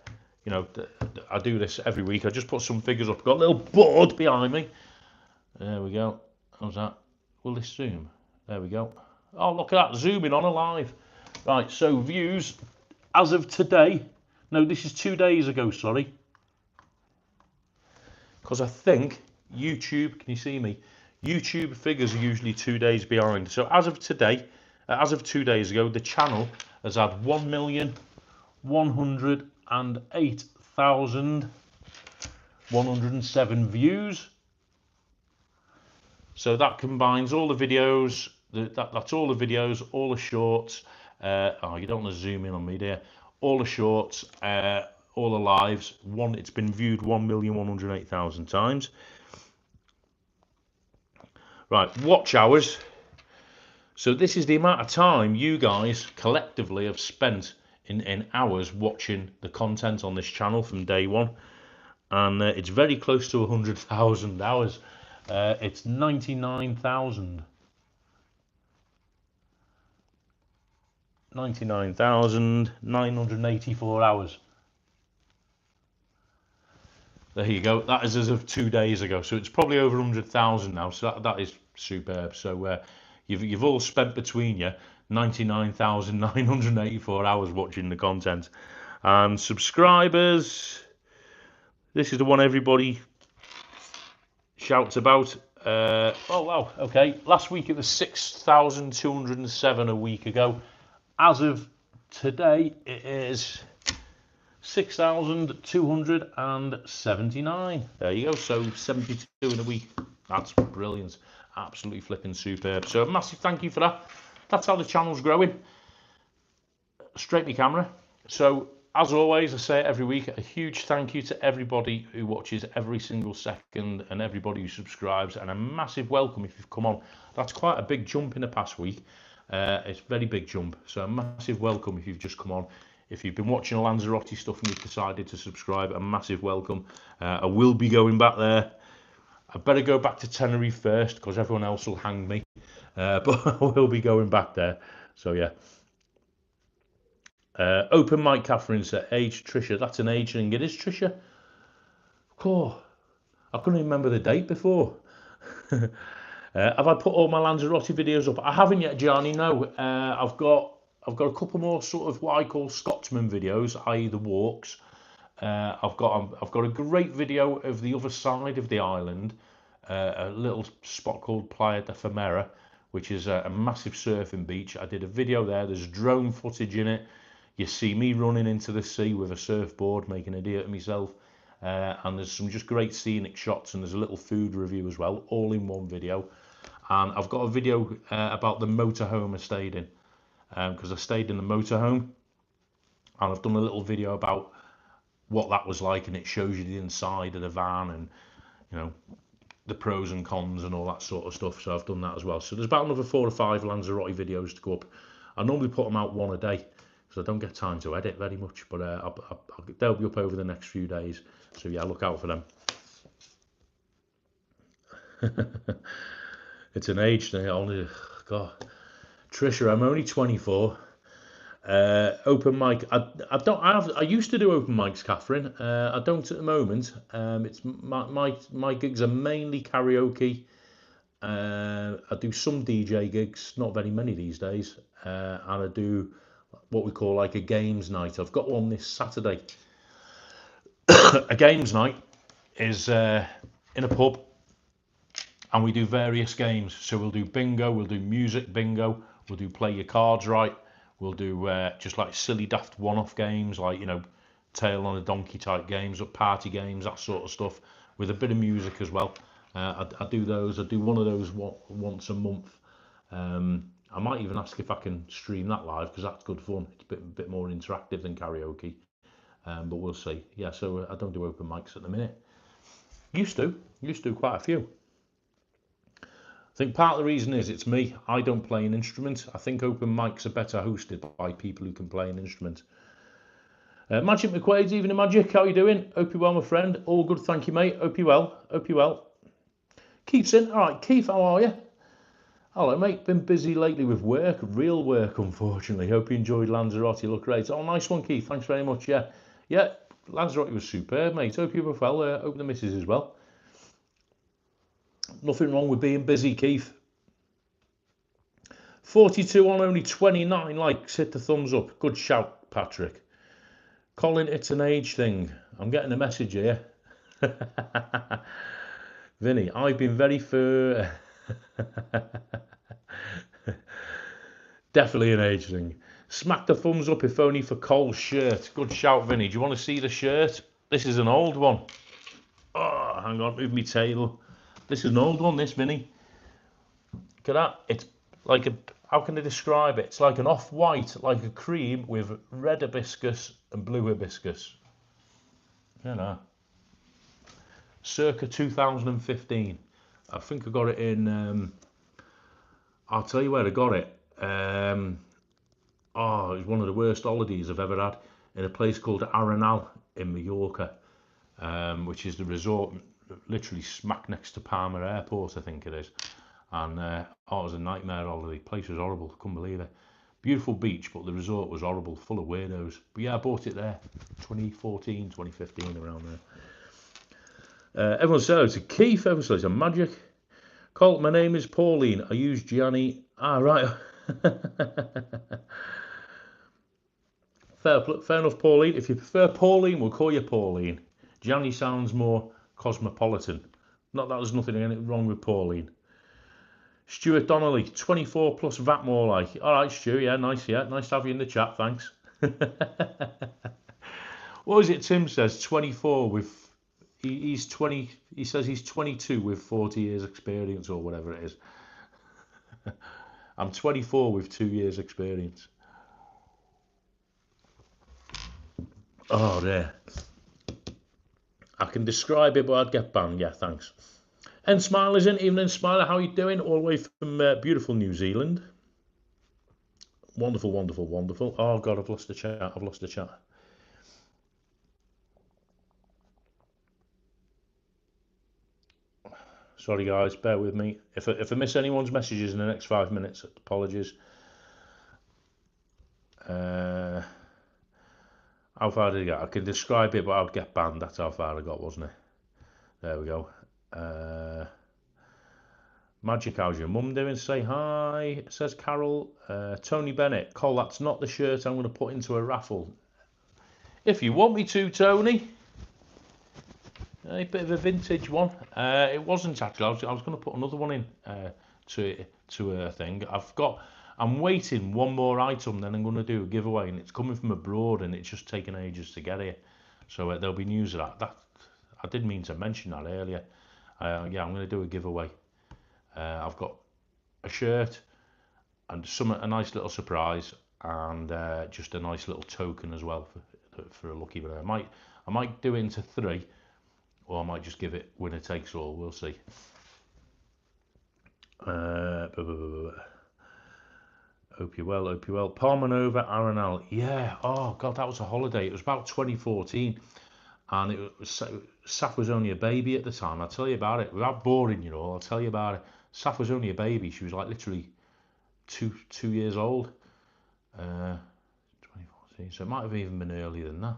you know, I do this every week. I just put some figures up. I've got a little board behind me. There we go. How's that? Will this zoom? There we go. Oh, look at that, zooming on alive. Right, so views as of today. No, this is 2 days ago, sorry. Because I think YouTube, can you see me? YouTube figures are usually 2 days behind. So as of today, as of 2 days ago, the channel has had 1,108,107 views. So that combines all the videos, that's all the videos, all the shorts. Oh, you don't want to zoom in on me, dear. All the shorts, all the lives. It's been viewed 1,108,000 times. Right, watch hours. So this is the amount of time you guys collectively have spent in hours watching the content on this channel from day one, and it's very close to 100,000 hours. It's 99,000. 99,984 hours. There you go. That is as of 2 days ago. So it's probably over 100,000 now. So that is superb. So you've all spent between you 99,984 hours watching the content. And subscribers, this is the one everybody shouts about. Oh wow, okay. Last week it was 6,207 a week ago. As of today, it is 6,279. There you go. So 72 in a week. That's brilliant. Absolutely flipping superb. So a massive thank you for that. That's how the channel's growing. Straight me camera. So as always, I say it every week, a huge thank you to everybody who watches every single second and everybody who subscribes, and a massive welcome if you've come on. That's quite a big jump in the past week. It's a very big jump. So a massive welcome if you've just come on. If you've been watching Lanzarote stuff and you've decided to subscribe, a massive welcome. I will be going back there. I better go back to Tenerife first because everyone else will hang me. But I will be going back there. So yeah. Open mic, Catherine said. Age, Trisha. That's an age thing. It is, Trisha. Oh, I couldn't even remember the date before. Have I put all my Lanzarote videos up? I haven't yet, Gianni. No. I've got a couple more sort of what I call Scotsman videos, i.e. the walks. I've got a great video of the other side of the island, a little spot called Playa de Femera, which is a massive surfing beach. I did a video there. There's drone footage in it. You see me running into the sea with a surfboard, making an idiot of myself. And there's some just great scenic shots, and there's a little food review as well, all in one video. And I've got a video about the motorhome I stayed in, because I stayed in the motorhome, and I've done a little video about what that was like, and it shows you the inside of the van and, you know, the pros and cons and all that sort of stuff. So I've done that as well. So there's about another 4 or 5 Lanzarote videos to go up. I normally put them out one a day because I don't get time to edit very much, but they'll be up over the next few days. So yeah, look out for them. It's an age thing. Only, God, Trisha, I'm only 24. Open mic. I used to do open mics, Catherine. I don't at the moment. It's my gigs are mainly karaoke. I do some DJ gigs, not very many these days. And I do what we call like a games night. I've got one this Saturday. A games night is in a pub, and we do various games. So we'll do bingo, we'll do music bingo, we'll do play your cards right, we'll do just like silly daft one-off games, like, you know, tail on a donkey type games, or party games, that sort of stuff, with a bit of music as well. I do those. I do one of those once a month. I might even ask if I can stream that live, because that's good fun. It's a bit more interactive than karaoke, but we'll see. Yeah, so I don't do open mics at the minute. Used to do quite a few. I think part of the reason is it's me. I don't play an instrument. I think open mics are better hosted by people who can play an instrument. Magic McQuaid's evening, Magic. How you doing? Hope you're well, my friend. All good, thank you, mate. Hope you're well. Hope you're well. Keith's in. All right, Keith, how are you? Hello, mate. Been busy lately with work, real work, unfortunately. Hope you enjoyed Lanzarote. Look great. Oh, nice one, Keith. Thanks very much. Yeah. Lanzarote was superb, mate. Hope you were well. Hope the missus as well. Nothing wrong with being busy, Keith. 42 on only 29 likes. Hit the thumbs up. Good shout, Patrick. Colin, it's an age thing. I'm getting a message here. Vinny, I've been very fair. Definitely an age thing. Smack the thumbs up if only for Cole's shirt. Good shout, Vinny. Do you want to see the shirt? This is an old one. Oh, hang on, move me tail. This is an old one, this, Vinny. Look at that. It's like a, how can I describe it? It's like an off-white, like a cream with red hibiscus and blue hibiscus. You know. Circa 2015. I think I got it in, I'll tell you where I got it. It was one of the worst holidays I've ever had, in a place called Arenal in Mallorca, which is the resort literally smack next to Palma Airport, I think it is. And it was a nightmare holiday. The place was horrible, couldn't believe it. Beautiful beach, but the resort was horrible, full of weirdos. But yeah, I bought it there, 2014, 2015, around there. Everyone said hello to Keith. Everyone says a magic. Colt, my name is Pauline. I use Gianni. Ah, right. Fair enough, Pauline. If you prefer Pauline, we'll call you Pauline. Gianni sounds more cosmopolitan. Not that there's nothing wrong with Pauline. Stuart Donnelly, 24 plus VAT more like. All right, Stu, yeah, nice to have you in the chat, thanks. What is it Tim says? 24 with, he's 20, he says he's 22 with 40 years experience or whatever it is. I'm 24 with 2 years experience. Oh, there. I can describe it, but I'd get banned. Yeah, thanks. And Smilers in, evening Smiler, how are you doing? All the way from beautiful New Zealand. Wonderful, wonderful, wonderful. Oh, God, I've lost the chat. Sorry, guys, bear with me. If I miss anyone's messages in the next 5 minutes, apologies. How far did I get? I can describe it, but I'd get banned. That's how far I got, wasn't it? There we go. Magic, how's your mum doing? Say hi, says Carol. Tony Bennett, Cole, that's not the shirt I'm going to put into a raffle. If you want me to, Tony. A bit of a vintage one. It wasn't actually. I was going to put another one in to a thing. I'm waiting one more item, then I'm going to do a giveaway, and it's coming from abroad, and it's just taken ages to get here. So there'll be news of that. That I didn't mean to mention that earlier. Yeah, I'm going to do a giveaway. I've got a shirt and a nice little surprise, and just a nice little token as well for a lucky winner. I might do it into 3. Or I might just give it winner takes all. We'll see. Hope you're well. Palmanova, Arenal. Yeah. Oh, God, that was a holiday. It was about 2014. And Saf was only a baby at the time. I'll tell you about it. Without boring you all, I'll tell you about it. Saf was only a baby. She was like literally two years old. 2014. So it might have even been earlier than that.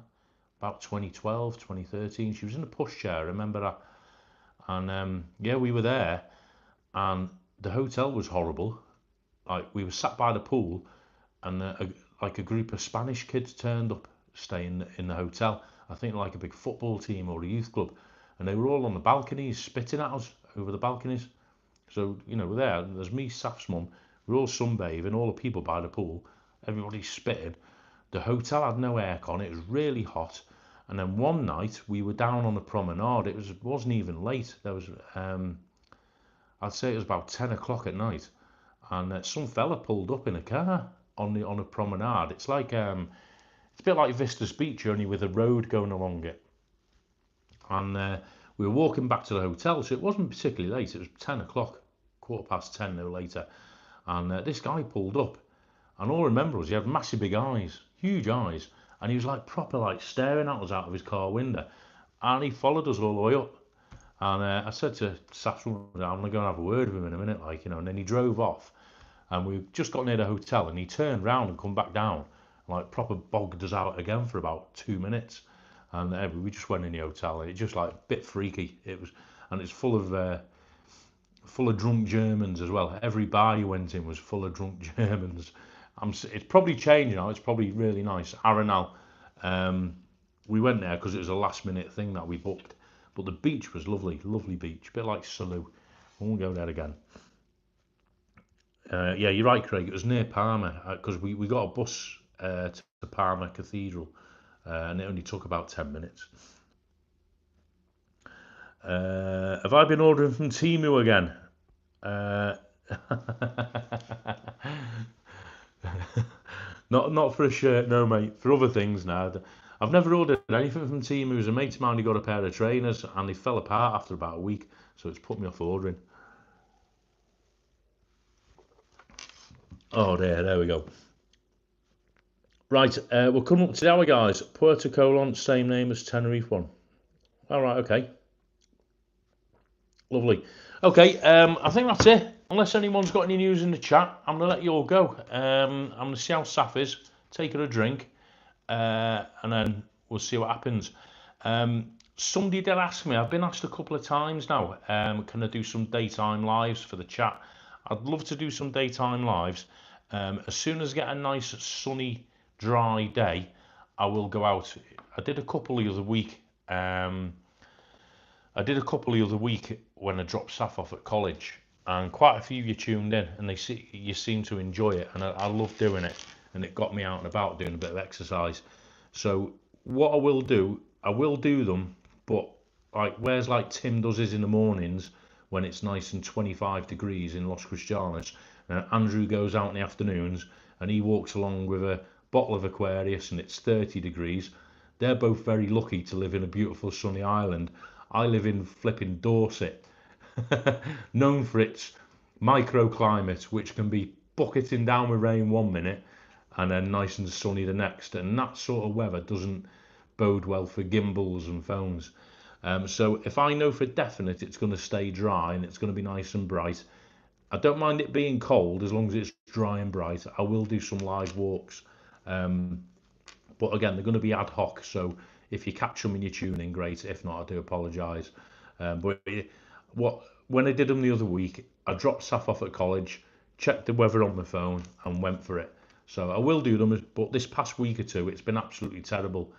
About 2012, 2013. She was in a pushchair, I remember that. And yeah, we were there, and the hotel was horrible. Like, we were sat by the pool, and a group of Spanish kids turned up, staying in the hotel. I think like a big football team or a youth club, and they were all on the balconies, spitting at us over the balconies. So, we're there, and there's me, Saf's mum, we're all sunbathing, all the people by the pool, everybody's spitting. The hotel had no aircon, it was really hot. And then one night we were down on the promenade. It wasn't even late. There was, I'd say it was about 10 o'clock at night, and some fella pulled up in a car on a promenade. It's like it's a bit like Vistas Beach, only with a road going along it. And we were walking back to the hotel, so it wasn't particularly late. It was 10 o'clock, 10:15, no later. And this guy pulled up, and all I remember was he had massive big eyes, huge eyes. And he was like proper like staring at us out of his car window, and he followed us all the way up. And I said to Saf's, I'm going to go and have a word with him in a minute, and then he drove off, and we just got near the hotel, and he turned round and come back down, like proper bogged us out again for about 2 minutes, and we just went in the hotel, and it just like a bit freaky. It was, and it's full of drunk Germans as well. Every bar you went in was full of drunk Germans. It's probably changed now. It's probably really nice. Arenal, we went there because it was a last minute thing that we booked. But the beach was lovely, lovely beach. A bit like Salou. I won't go there again. Yeah, you're right, Craig. It was near Parma because we got a bus to Parma Cathedral, and it only took about 10 minutes. Have I been ordering from Temu again? Not for a shirt, no, mate. For other things now. I've never ordered anything from Temu. A mate of mine who got a pair of trainers, and they fell apart after about a week, so it's put me off ordering. Oh, there we go. Right, we're coming up to the hour, guys. Puerto Colon, same name as Tenerife one. All right, okay. Lovely. Okay, I think that's it. Unless anyone's got any news in the chat, I'm going to let you all go. I'm going to see how Saf is, take her a drink, and then we'll see what happens. Somebody did ask me, I've been asked a couple of times now, can I do some daytime lives for the chat? I'd love to do some daytime lives. As soon as I get a nice sunny, dry day, I will go out. I did a couple the other week. When I dropped Saf off at college, and quite a few of you tuned in, and you seem to enjoy it, and I love doing it, and it got me out and about doing a bit of exercise. So what I will do them, but like Tim does his in the mornings when it's nice and 25 degrees in Los Cristianos. Andrew goes out in the afternoons and he walks along with a bottle of Aquarius and it's 30 degrees. They're both very lucky to live in a beautiful sunny island. I live in flipping Dorset, known for its microclimate, which can be bucketing down with rain one minute and then nice and sunny the next. And that sort of weather doesn't bode well for gimbals and phones. So if I know for definite it's going to stay dry and it's going to be nice and bright, I don't mind it being cold as long as it's dry and bright. I will do some live walks. But again, they're going to be ad hoc, so if you catch them and you're tuning, great. If not, I do apologise. When I did them the other week, I dropped Saf off at college, checked the weather on my phone, and went for it. So I will do them, but this past week or two, it's been absolutely terrible.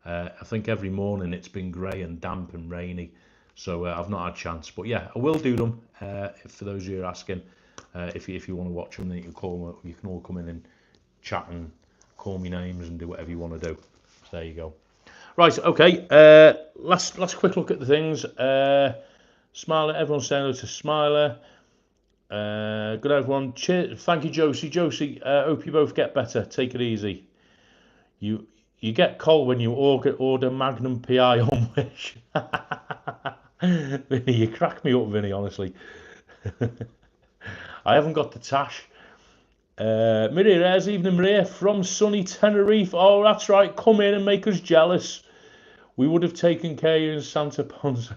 I think every morning it's been grey and damp and rainy, so I've not had a chance. But yeah, I will do them. For those of you who are asking, if you want to watch them, then you can all come in and chat and call me names and do whatever you want to do. So there you go. Right, okay. Last quick look at the things. Smiler, everyone's saying hello to Smiler. Good everyone. Cheers. Thank you, Josie. Josie, hope you both get better. Take it easy. You get cold when you order Magnum PI on Wish. Vinny, you crack me up, Vinny, honestly. I haven't got the tash. Maria, there's evening, Maria, from sunny Tenerife. Oh, that's right. Come in and make us jealous. We would have taken care of you in Santa Ponza.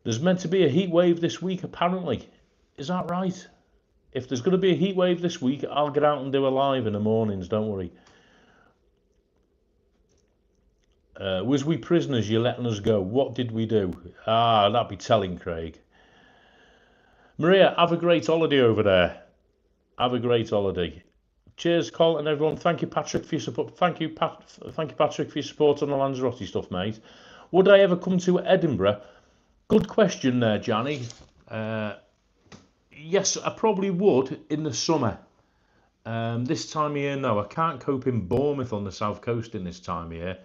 There's meant to be a heat wave this week, apparently. Is that right? If there's going to be a heat wave this week, I'll get out and do a live in the mornings, don't worry. Was we prisoners? You're letting us go. What did we do? That'd be telling, Craig. Maria, have a great holiday over there. Have a great holiday. Cheers, Colin, and everyone. Thank you, Patrick, for your support. Thank you, Patrick, for your support on the Lanzarote stuff, mate. Would I ever come to Edinburgh? Good question there, Johnny. Yes, I probably would in the summer. This time of year, no. I can't cope in Bournemouth on the south coast in this time of year.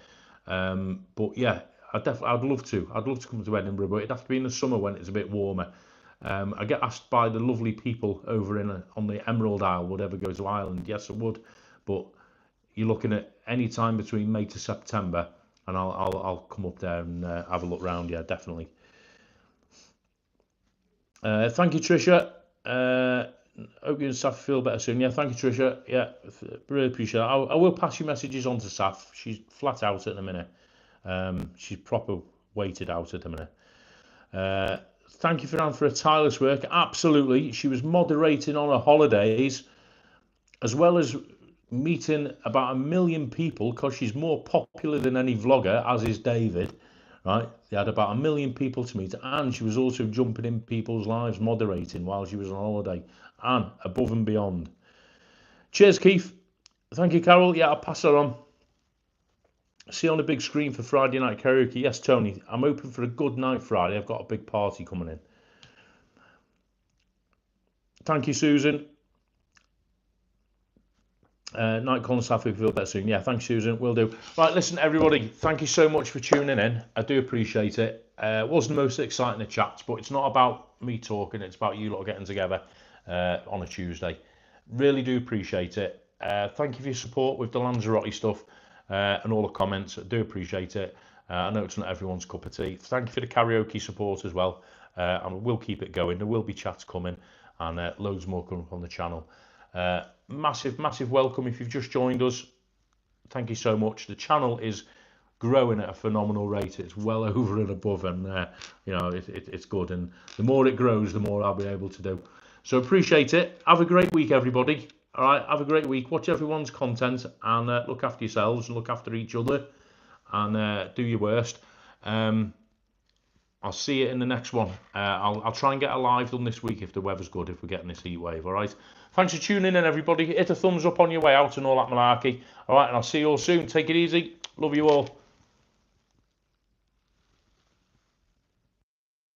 But yeah, I'd love to. I'd love to come to Edinburgh, but it'd have to be in the summer when it's a bit warmer. I get asked by the lovely people over on the Emerald Isle, would ever go to Ireland? Yes, I would. But you're looking at any time between May to September, and I'll come up there and have a look round. Yeah, definitely. Thank you, Tricia. Hope you and Saf feel better soon. Yeah, thank you, Tricia. Yeah, really appreciate it. I will pass your messages on to Saf. She's flat out at the minute. She's proper weighted out at the minute. Thank you, Fernand, for her tireless work. Absolutely. She was moderating on her holidays, as well as meeting about 1 million people, because she's more popular than any vlogger, as is David. Right? They had about 1 million people to meet, and she was also jumping in people's lives, moderating while she was on holiday, and above and beyond. Cheers, Keith. Thank you, Carol. Yeah, I'll pass her on. See you on the big screen for Friday night karaoke. Yes, Tony, I'm open for a good night Friday. I've got a big party coming in. Thank you, Susan. Night Colin Staff, we feel better soon. Yeah, thanks, Susan. Will do. Right, listen, everybody, thank you so much for tuning in. I do appreciate it. It wasn't the most exciting of chats, but it's not about me talking. It's about you lot getting together on a Tuesday. Really do appreciate it. Thank you for your support with the Lanzarote stuff. And all the comments. I do appreciate it. I know it's not everyone's cup of tea. Thank you for the karaoke support as well. And we'll keep it going. There will be chats coming and loads more coming on the channel. Massive welcome if you've just joined us. Thank you so much. The channel is growing at a phenomenal rate. It's well over and above, and it's good. And the more it grows, the more I'll be able to do. So appreciate it. Have a great week, everybody. All right, have a great week. Watch everyone's content and look after yourselves and look after each other. and do your worst. I'll see you in the next one. I'll try and get a live done this week if the weather's good, if we're getting this heat wave, all right? Thanks for tuning in, everybody. Hit a thumbs up on your way out and all that malarkey. All right, and I'll see you all soon. Take it easy. Love you all.